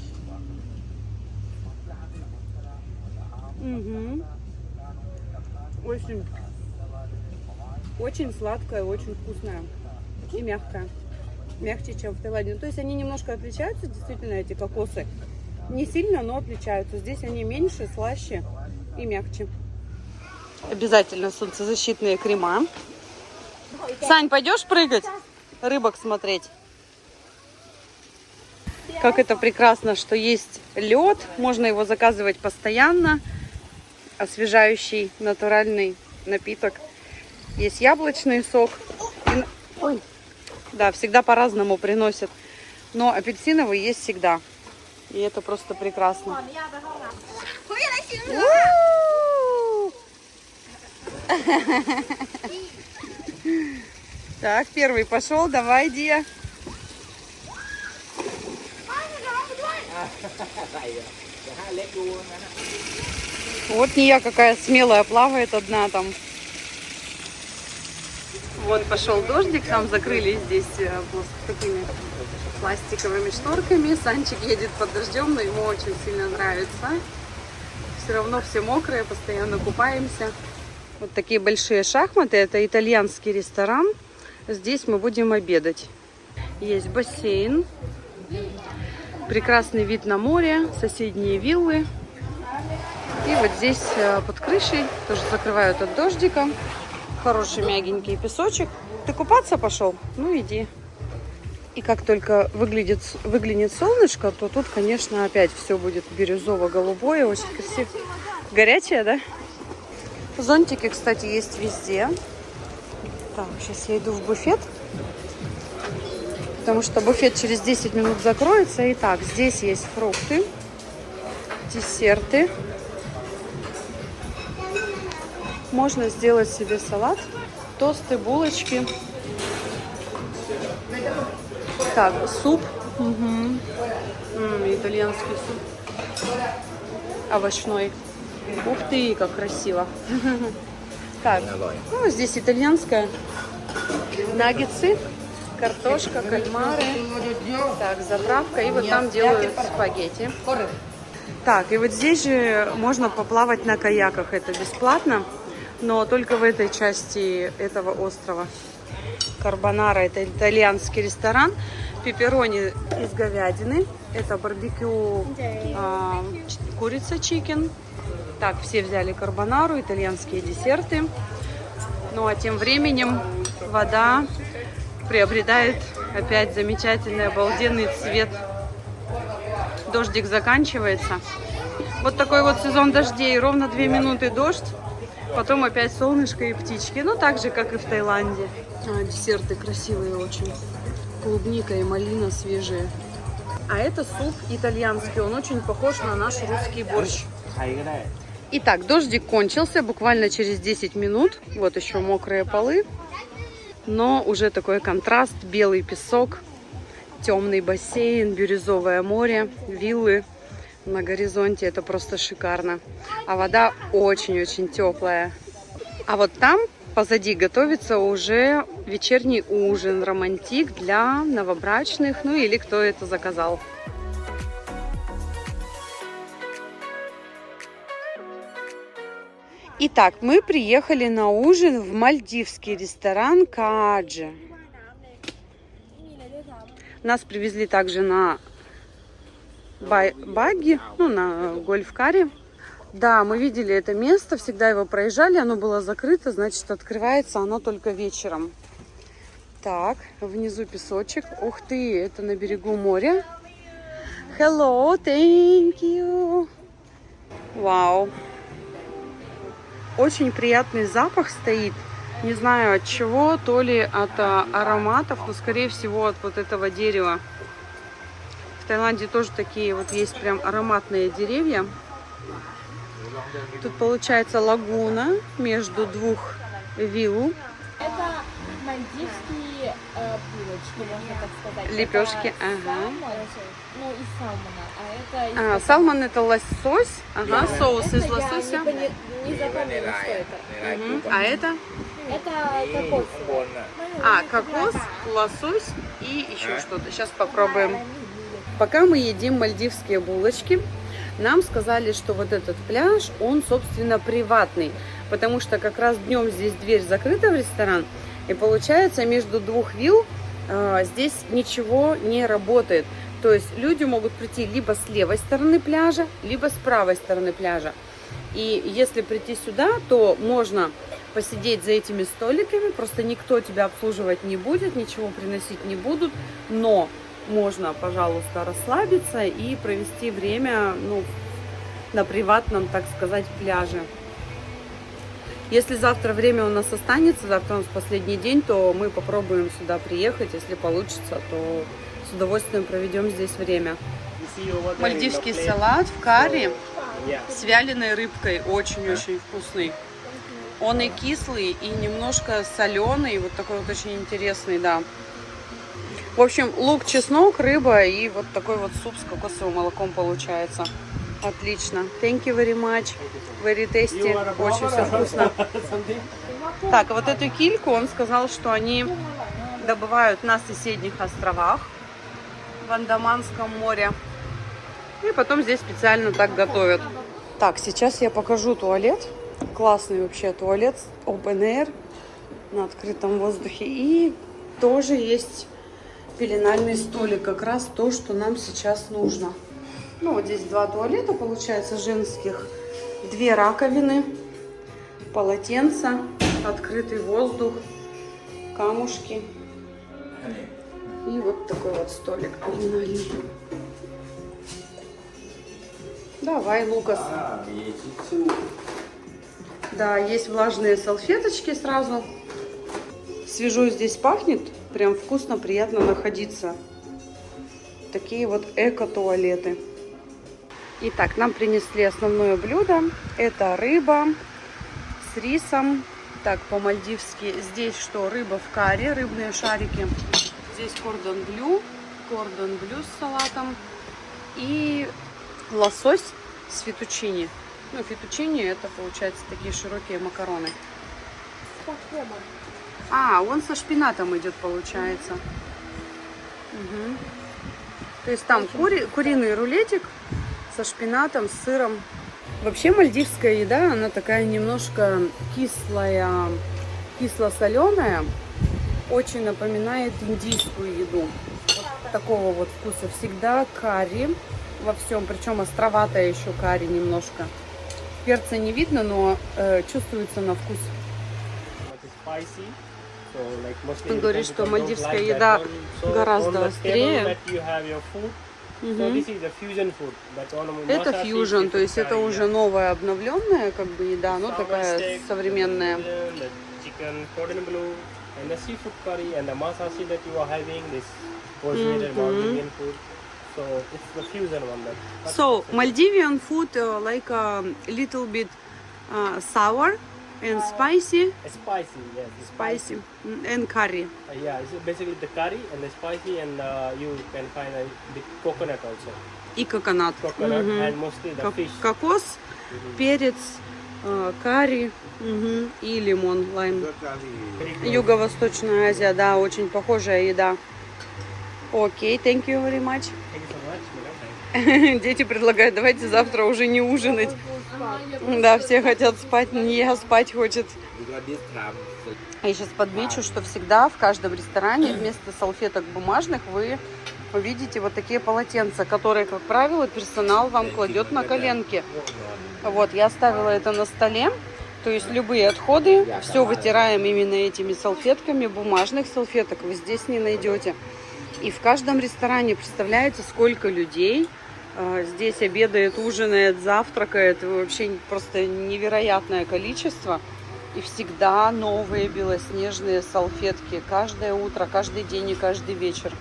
Угу. Очень сладкая, очень вкусная и мягкая. Мягче, чем в Таиланде. Ну, то есть они немножко отличаются, действительно, эти кокосы. Не сильно, но отличаются. Здесь они меньше, слаще и мягче. Обязательно солнцезащитные крема. Сань, пойдешь прыгать? Рыбок смотреть. Как это прекрасно, что есть лед. Можно его заказывать постоянно. Освежающий натуральный напиток. Есть яблочный сок. Ой. Да, всегда по-разному приносят. Но апельсиновый есть всегда. И это просто прекрасно. Так, первый пошел. Давай, Дия. Вот не я какая смелая, плавает одна там. Вот пошел дождик, там закрыли здесь такими пластиковыми шторками. Санчик едет под дождем, но ему очень сильно нравится. Все равно все мокрые, постоянно купаемся. Вот такие большие шахматы. Это итальянский ресторан. Здесь мы будем обедать. Есть бассейн. Прекрасный вид на море, соседние виллы. И вот здесь под крышей тоже закрывают от дождика. Хороший мягенький песочек. Ты купаться пошел? Ну иди. И как только выглянет солнышко, то тут, конечно, опять все будет бирюзово-голубое, очень красиво. Горячее, да? Зонтики, кстати, есть везде. Так, сейчас я иду в буфет. Потому что буфет через 10 минут закроется. Итак, здесь есть фрукты, десерты. Можно сделать себе салат, тосты, булочки. Так, суп. Итальянский суп. Овощной. Ух ты, как красиво. Так, ну, здесь итальянская. Наггетсы, картошка, кальмары. Так, заправка. И вот там делают спагетти. Так, и вот здесь же можно поплавать на каяках. Это бесплатно, но только в этой части этого острова. Карбонара — это итальянский ресторан. Пепперони из говядины. Это барбекю, курица, чикен. Так, все взяли карбонару, итальянские десерты. Ну а тем временем вода приобретает опять замечательный, обалденный цвет. Дождик заканчивается. Вот такой вот сезон дождей. Ровно 2 минуты дождь. Потом опять солнышко и птички. Ну, так же, как и в Таиланде. Десерты красивые очень. Клубника и малина свежие. А это суп итальянский. Он очень похож на наш русский борщ. Итак, дождик кончился буквально через 10 минут. Вот еще мокрые полы. Но уже такой контраст. Белый песок, темный бассейн, бирюзовое море, виллы на горизонте. Это просто шикарно. А вода очень-очень теплая. А вот там позади готовится уже вечерний ужин, романтик для новобрачных, ну или кто это заказал. Итак, мы приехали на ужин в мальдивский ресторан Кааджи. Нас привезли также на багги, ну, на гольф-каре. Да, мы видели это место, всегда его проезжали, оно было закрыто, значит, открывается оно только вечером. Так, внизу песочек. Ух ты, это на берегу моря. Hello, thank you. Вау. Очень приятный запах стоит. Не знаю от чего, то ли от ароматов, но скорее всего от вот этого дерева. В Таиланде тоже такие вот есть прям ароматные деревья. Тут получается лагуна между двух вилл. Это мальдивские булочки, можно так сказать. Лепешки, это ага. Салмон, ну, из салмона, а это... Салмон это лосось, ага, соус из это лосося. Я не запомнила, что это. А это? Это кокос. Кокос, лосось и еще что-то. Сейчас попробуем. Пока мы едим мальдивские булочки, нам сказали, что вот этот пляж, он, собственно, приватный. Потому что как раз днем здесь дверь закрыта в ресторан. И получается, между двух вилл здесь ничего не работает. То есть люди могут прийти либо с левой стороны пляжа, либо с правой стороны пляжа. И если прийти сюда, то можно посидеть за этими столиками, просто никто тебя обслуживать не будет, ничего приносить не будут, но можно, пожалуйста, расслабиться и провести время, ну, на приватном, так сказать, пляже. Если завтра время у нас останется, завтра у нас последний день, то мы попробуем сюда приехать. Если получится, то с удовольствием проведем здесь время. Мальдивский салат в карри с вяленой рыбкой. Очень-очень вкусный. Он и кислый, и немножко соленый. Вот такой вот очень интересный, да. В общем, лук, чеснок, рыба и вот такой вот суп с кокосовым молоком получается. Отлично. Thank you very much. Very tasty. Очень все вкусно. Так, вот эту кильку он сказал, что они добывают на соседних островах в Андаманском море. И потом здесь специально так готовят. Так, сейчас я покажу туалет. Классный вообще туалет. Open air. На открытом воздухе. И тоже есть пеленальный столик. Как раз то, что нам сейчас нужно. Ну, вот здесь два туалета, получается, женских. Две раковины. Полотенца. Открытый воздух. Камушки. И вот такой вот столик пеленальный. Давай, Лукас. Да, есть влажные салфеточки сразу. Свежо здесь пахнет. Прям вкусно, приятно находиться. Такие вот эко-туалеты. Итак, нам принесли основное блюдо. Это рыба с рисом. Так, по-мальдивски. Здесь что? Рыба в карри, рыбные шарики. Здесь кордон блю с салатом. И лосось с фетучини. Ну, фетучини это, получается, такие широкие макароны. А, он со шпинатом идет, получается. Угу. То есть там куриный рулетик со шпинатом, с сыром. Вообще мальдивская еда, она такая немножко кислая, кисло-соленая. Очень напоминает индийскую еду. Вот такого вот вкуса. Всегда карри во всем, причем островатая еще карри немножко. Перца не видно, но чувствуется на вкус. Он говорит, что мальдивская еда гораздо острее. Это фьюжн, то есть это уже новая, обновленная как бы еда, но такая современная. So Maldivian food like a little bit sour and spicy. Spicy, yes. Spicy and curry. Yeah, it's basically the curry and the spicy, and you can find the coconut also. И coconut. Coconut and mostly the fish. Кокос, перец, карри и лимон, лайм. Юго-Восточная Азия, да, очень похожая еда. Окей, thank you very much. Thank you so much, madam. Дети предлагают, давайте завтра уже не ужинать. Да, все хотят спать, не спать хочет. Я сейчас подмечу, что всегда в каждом ресторане вместо салфеток бумажных вы увидите вот такие полотенца, которые, как правило, персонал вам кладет на коленки. Вот, я оставила это на столе. То есть любые отходы, все вытираем именно этими салфетками. Бумажных салфеток вы здесь не найдете. И в каждом ресторане, представляете, сколько людей здесь обедает, ужинает, завтракает. Вообще просто невероятное количество. И всегда новые белоснежные салфетки. Каждое утро, каждый день и каждый вечер.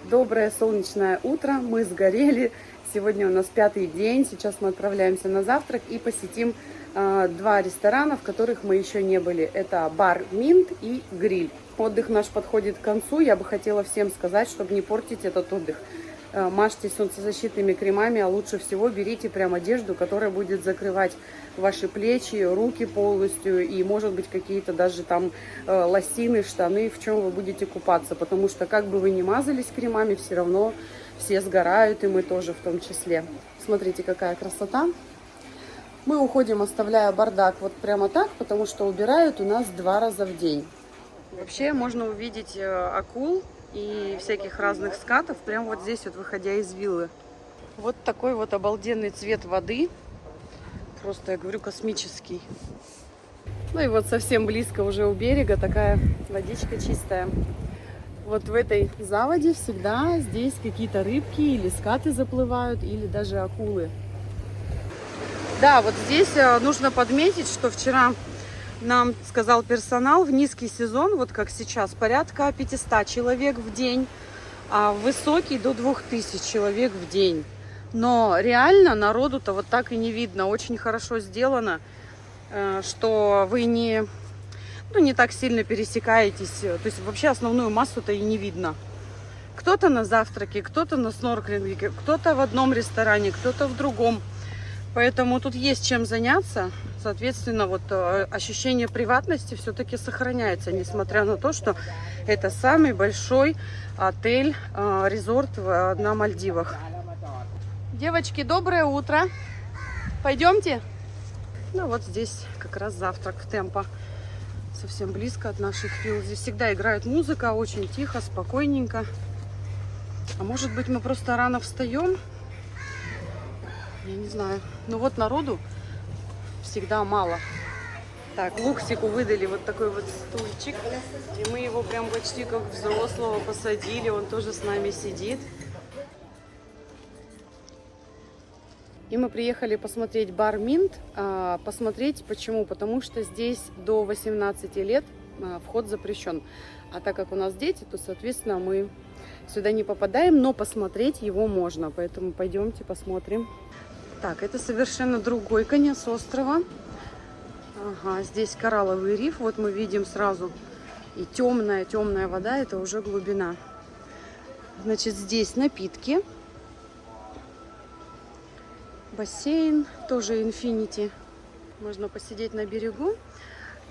Доброе солнечное утро. Мы сгорели. Сегодня у нас 5-й день. Сейчас мы отправляемся на завтрак и посетим 2 ресторана, в которых мы еще не были. Это бар Минт и Гриль. Отдых наш подходит к концу. Я бы хотела всем сказать, чтобы не портить этот отдых. Мажьтесь солнцезащитными кремами, а лучше всего берите прям одежду, которая будет закрывать ваши плечи, руки полностью и, может быть, какие-то даже там лосины, штаны, в чем вы будете купаться. Потому что как бы вы ни мазались кремами, все равно все сгорают, и мы тоже в том числе. Смотрите, какая красота. Мы уходим, оставляя бардак вот прямо так, потому что убирают у нас 2 раза в день. Вообще можно увидеть акул и всяких разных скатов, прямо вот здесь вот, выходя из виллы. Вот такой вот обалденный цвет воды. Просто, я говорю, космический. Ну и вот совсем близко уже у берега такая водичка чистая. Вот в этой заводе всегда здесь какие-то рыбки или скаты заплывают, или даже акулы. Да, вот здесь нужно подметить, что вчера нам сказал персонал, в низкий сезон, вот как сейчас, порядка 500 человек в день, а в высокий до 2000 человек в день. Но реально народу-то вот так и не видно. Очень хорошо сделано, что вы не так сильно пересекаетесь. То есть вообще основную массу-то и не видно. Кто-то на завтраке, кто-то на снорклинге, кто-то в одном ресторане, кто-то в другом. Поэтому тут есть чем заняться. Соответственно, вот ощущение приватности все-таки сохраняется, несмотря на то, что это самый большой отель, резорт на Мальдивах. Девочки, доброе утро. Пойдемте. Ну вот здесь как раз завтрак в Темпо. Совсем близко от наших вилл. Здесь всегда играет музыка, очень тихо, спокойненько. А может быть, мы просто рано встаем? Я не знаю. Но вот народу всегда мало. Так, Луксику выдали вот такой вот стульчик. И мы его прям почти как взрослого посадили. Он тоже с нами сидит. И мы приехали посмотреть бар Минт. Посмотреть почему? Потому что здесь до 18 лет вход запрещен. А так как у нас дети, то, соответственно, мы сюда не попадаем, но посмотреть его можно. Поэтому пойдемте посмотрим. Так, это совершенно другой конец острова. Ага, здесь коралловый риф. Вот мы видим сразу. И темная вода, это уже глубина. Значит, здесь напитки. Бассейн, тоже Infinity. Можно посидеть на берегу.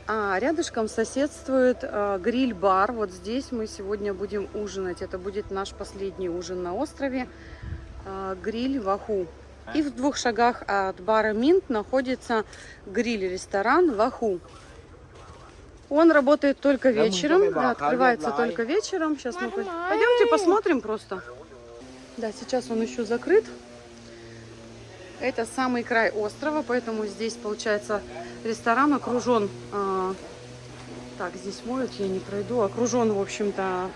А рядышком соседствует гриль-бар. Вот здесь мы сегодня будем ужинать. Это будет наш последний ужин на острове. Гриль Ваху. И в 2 шагах от бара Минт находится гриль-ресторан Ваху. Он работает только вечером. Да, открывается только вечером. Сейчас мы пойдемте посмотрим просто. Да, сейчас он еще закрыт. Это самый край острова, поэтому здесь, получается, ресторан окружен... так, здесь моют, я не пройду. Окружен, в общем-то,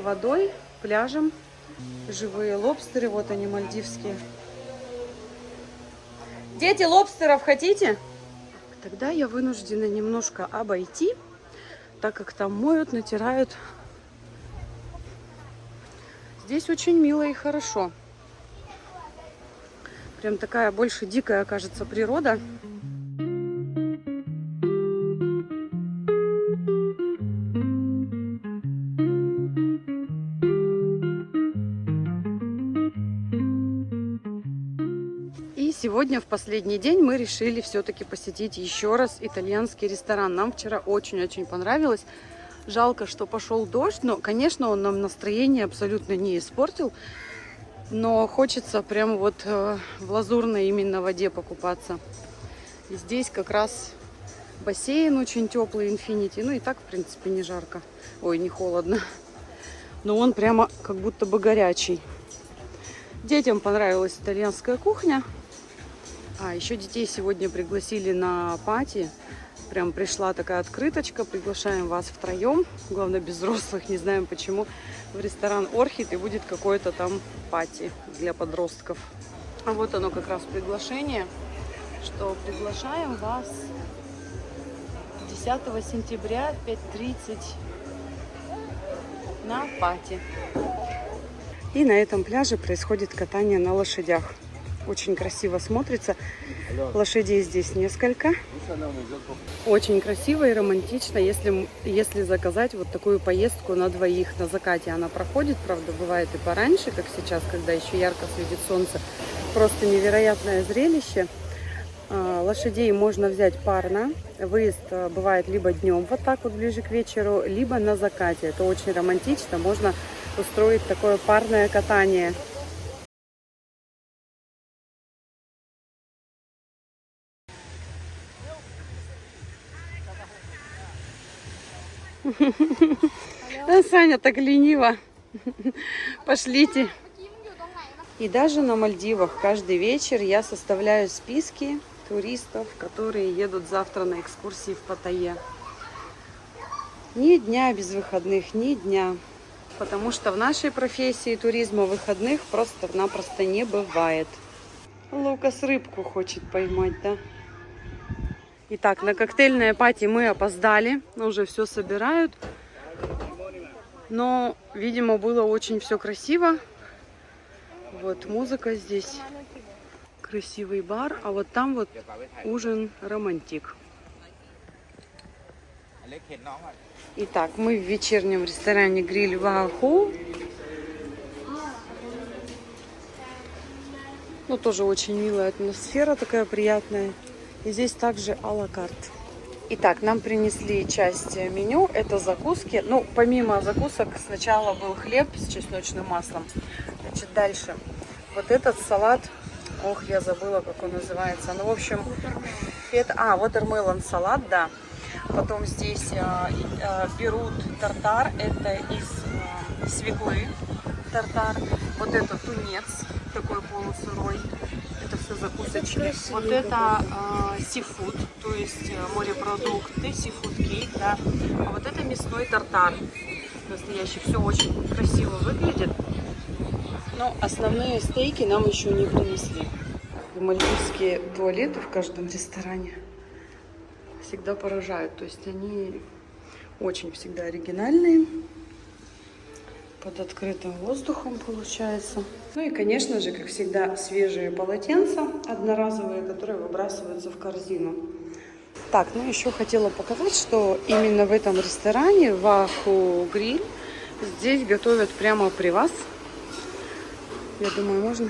водой, пляжем. Живые лобстеры, вот они, мальдивские. Дети, лобстеров хотите? Тогда я вынуждена немножко обойти, так как там моют, натирают. Здесь очень мило и хорошо. Прям такая больше дикая, кажется, природа. И сегодня, в последний день, мы решили все-таки посетить еще раз итальянский ресторан. Нам вчера очень-очень понравилось. Жалко, что пошел дождь, но, конечно, он нам настроение абсолютно не испортил. Но хочется прям вот в лазурной именно воде покупаться. И здесь как раз бассейн очень теплый, Infinity. Ну и так, в принципе, не жарко. Ой, не холодно. Но он прямо как будто бы горячий. Детям понравилась итальянская кухня. А еще детей сегодня пригласили на пати. Прям пришла такая открыточка. Приглашаем вас втроем. Главное, без взрослых. Не знаем почему. В ресторан Орхид. И будет какое-то там пати для подростков. А вот оно как раз приглашение. Что приглашаем вас 10 сентября в 5:30 на пати. И на этом пляже происходит катание на лошадях. Очень красиво смотрится. Лошадей здесь несколько. Очень красиво и романтично, если заказать вот такую поездку на двоих на закате. Она проходит, правда, бывает и пораньше, как сейчас, когда еще ярко светит солнце. Просто невероятное зрелище. Лошадей можно взять парно. Выезд бывает либо днем, вот так вот ближе к вечеру, либо на закате. Это очень романтично. Можно устроить такое парное катание. Да, Саня так лениво. Пошлите. И даже на Мальдивах каждый вечер я составляю списки туристов, которые едут завтра на экскурсии в Паттайе. Ни дня без выходных, ни дня. Потому что в нашей профессии туризма выходных просто-напросто не бывает. Лукас рыбку хочет поймать, да? Итак, на коктейльное пати мы опоздали. Уже все собирают. Но, видимо, было очень все красиво. Вот музыка здесь. Красивый бар. А вот там вот ужин романтик. Итак, мы в вечернем ресторане «Гриль Вааху». Ну, тоже очень милая атмосфера, такая приятная. И здесь также а-ла карт. Итак, нам принесли часть меню. Это закуски. Ну, помимо закусок, сначала был хлеб с чесночным маслом. Значит, дальше. Вот этот салат. Ох, я забыла, как он называется. Ну, в общем, watermelon салат, да. Потом здесь берут тартар. Это из свеклы тартар. Вот это тунец, такой полусырой. Это все закусочки. Вот это сифуд, то есть морепродукты, сифуд-кейк, да. А вот это мясной тартар. Настоящий. Все очень красиво выглядит. Но основные стейки нам еще не принесли. Мальдивские туалеты в каждом ресторане всегда поражают. То есть они очень всегда оригинальные. Под открытым воздухом получается. Ну и, конечно же, как всегда, свежие полотенца одноразовые, которые выбрасываются в корзину. Так, ну еще хотела показать, что именно в этом ресторане Вааху Гриль здесь готовят прямо при вас. Я думаю, можно.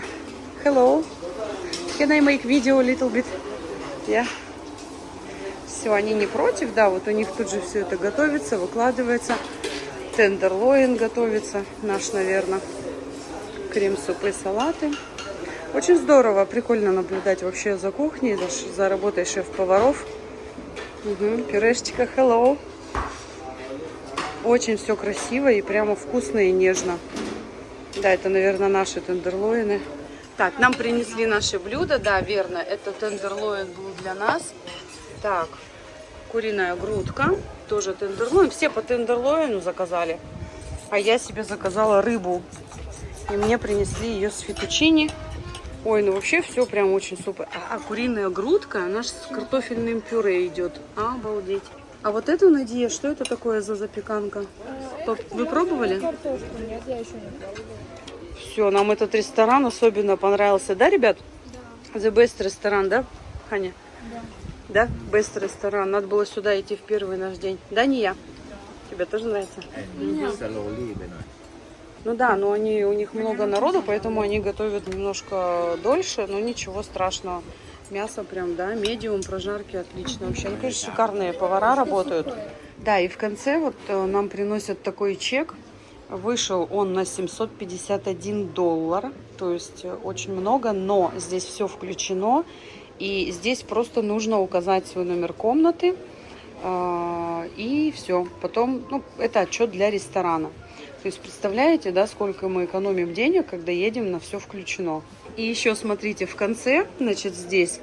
Hello. Can I make video a little bit? Yeah. Все, они не против, да, вот у них тут же все это готовится, выкладывается. Тендерлоин готовится, наш, наверное. Крем-супы, салаты. Очень здорово, прикольно наблюдать вообще за кухней, за работой шеф-поваров. Угу, пюрешечка, hello. Очень все красиво и прямо вкусно и нежно. Да, это, наверное, наши тендерлоины. Так, нам принесли наши блюда, да, верно, это тендерлоин был для нас. Так, куриная грудка, тоже тендерлоин. Все по тендерлоину заказали. А я себе заказала рыбу. И мне принесли ее с фетучини. Ой, ну вообще все прям очень супер. А куриная грудка, она же с картофельным пюре идет. Обалдеть. А вот эту, Надия, что это такое за запеканка? Вы пробовали? Картошку нет, я еще не пробовала. Все, нам этот ресторан особенно понравился. Да, ребят? Да. The best ресторан, да, Ханя? Да. Да? Best ресторан. Надо было сюда идти в первый наш день. Да, не я? Тебе тоже нравится? Нет. Ну да, но у них много народу, поэтому они готовят немножко дольше, но ничего страшного. Мясо прям, да, медиум, прожарки отлично. Вообще, ну, конечно, шикарные повара работают. Да, и в конце вот нам приносят такой чек. Вышел он на $751, то есть очень много, но здесь все включено. И здесь просто нужно указать свой номер комнаты, и все. Потом, ну, это отчет для ресторана. То есть представляете, да, сколько мы экономим денег, когда едем на все включено. И еще смотрите, в конце, значит, здесь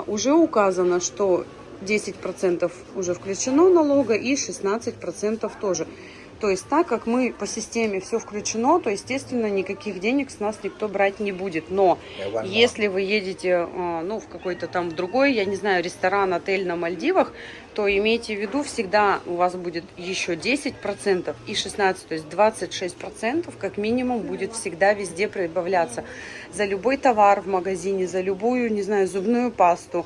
уже указано, что 10% уже включено налога и 16% тоже. То есть так как мы по системе все включено, то, естественно, никаких денег с нас никто брать не будет. Но если вы едете, ну, в какой-то там другой, я не знаю, ресторан, отель на Мальдивах, то имейте в виду, всегда у вас будет еще 10% и 16%, то есть 26% как минимум будет всегда везде прибавляться. За любой товар в магазине, за любую, не знаю, зубную пасту,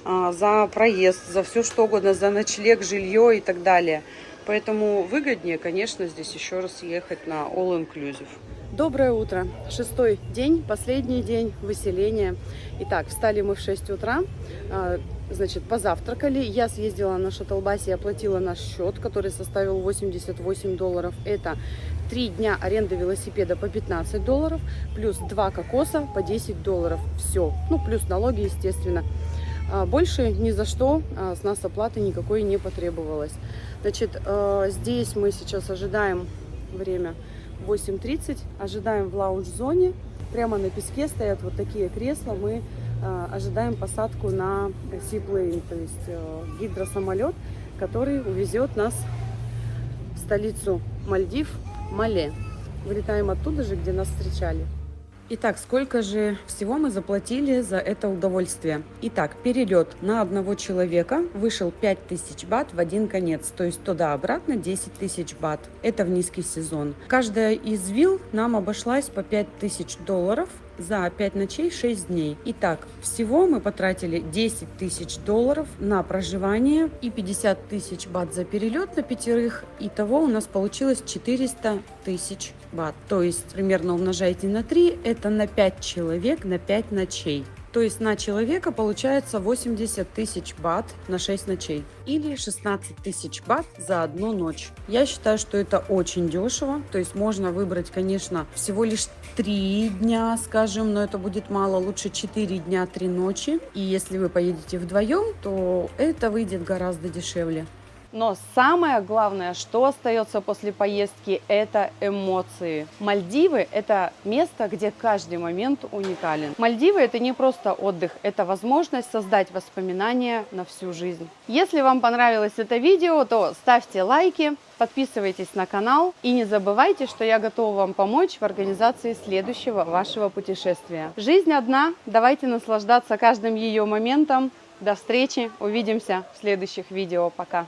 за проезд, за все что угодно, за ночлег, жилье и так далее. Поэтому выгоднее, конечно, здесь еще раз ехать на All Inclusive. Доброе утро. 6-й день, последний день выселения. Итак, встали мы в 6 утра, значит, позавтракали. Я съездила на шаттлбасе и оплатила наш счет, который составил $88. Это 3 дня аренды велосипеда по $15, плюс 2 кокоса по $10. Все. Ну, плюс налоги, естественно. Больше ни за что с нас оплаты никакой не потребовалось. Значит, здесь мы сейчас ожидаем время 8:30, ожидаем в лаунж-зоне. Прямо на песке стоят вот такие кресла. Мы ожидаем посадку на seaplane, то есть гидросамолет, который увезет нас в столицу Мальдив, Мале. Вылетаем оттуда же, где нас встречали. Итак, сколько же всего мы заплатили за это удовольствие? Итак, перелет на одного человека вышел 5000 бат в один конец, то есть туда-обратно 10 тысяч бат. Это в низкий сезон. Каждая из вилл нам обошлась по $5000 за 5 ночей, 6 дней. Итак, всего мы потратили $10 000 на проживание и 50 тысяч бат за перелет на 5. Итого у нас получилось 400 тысяч бат. То есть примерно умножайте на 3, это на 5 человек на 5 ночей. То есть на человека получается 80 тысяч бат на 6 ночей. Или 16 тысяч бат за одну ночь. Я считаю, что это очень дешево. То есть можно выбрать, конечно, всего лишь 3 дня, скажем, но это будет мало. Лучше 4 дня, 3 ночи. И если вы поедете вдвоем, то это выйдет гораздо дешевле. Но самое главное, что остается после поездки, это эмоции. Мальдивы – это место, где каждый момент уникален. Мальдивы – это не просто отдых, это возможность создать воспоминания на всю жизнь. Если вам понравилось это видео, то ставьте лайки, подписывайтесь на канал и не забывайте, что я готова вам помочь в организации следующего вашего путешествия. Жизнь одна, давайте наслаждаться каждым ее моментом. До встречи, увидимся в следующих видео. Пока!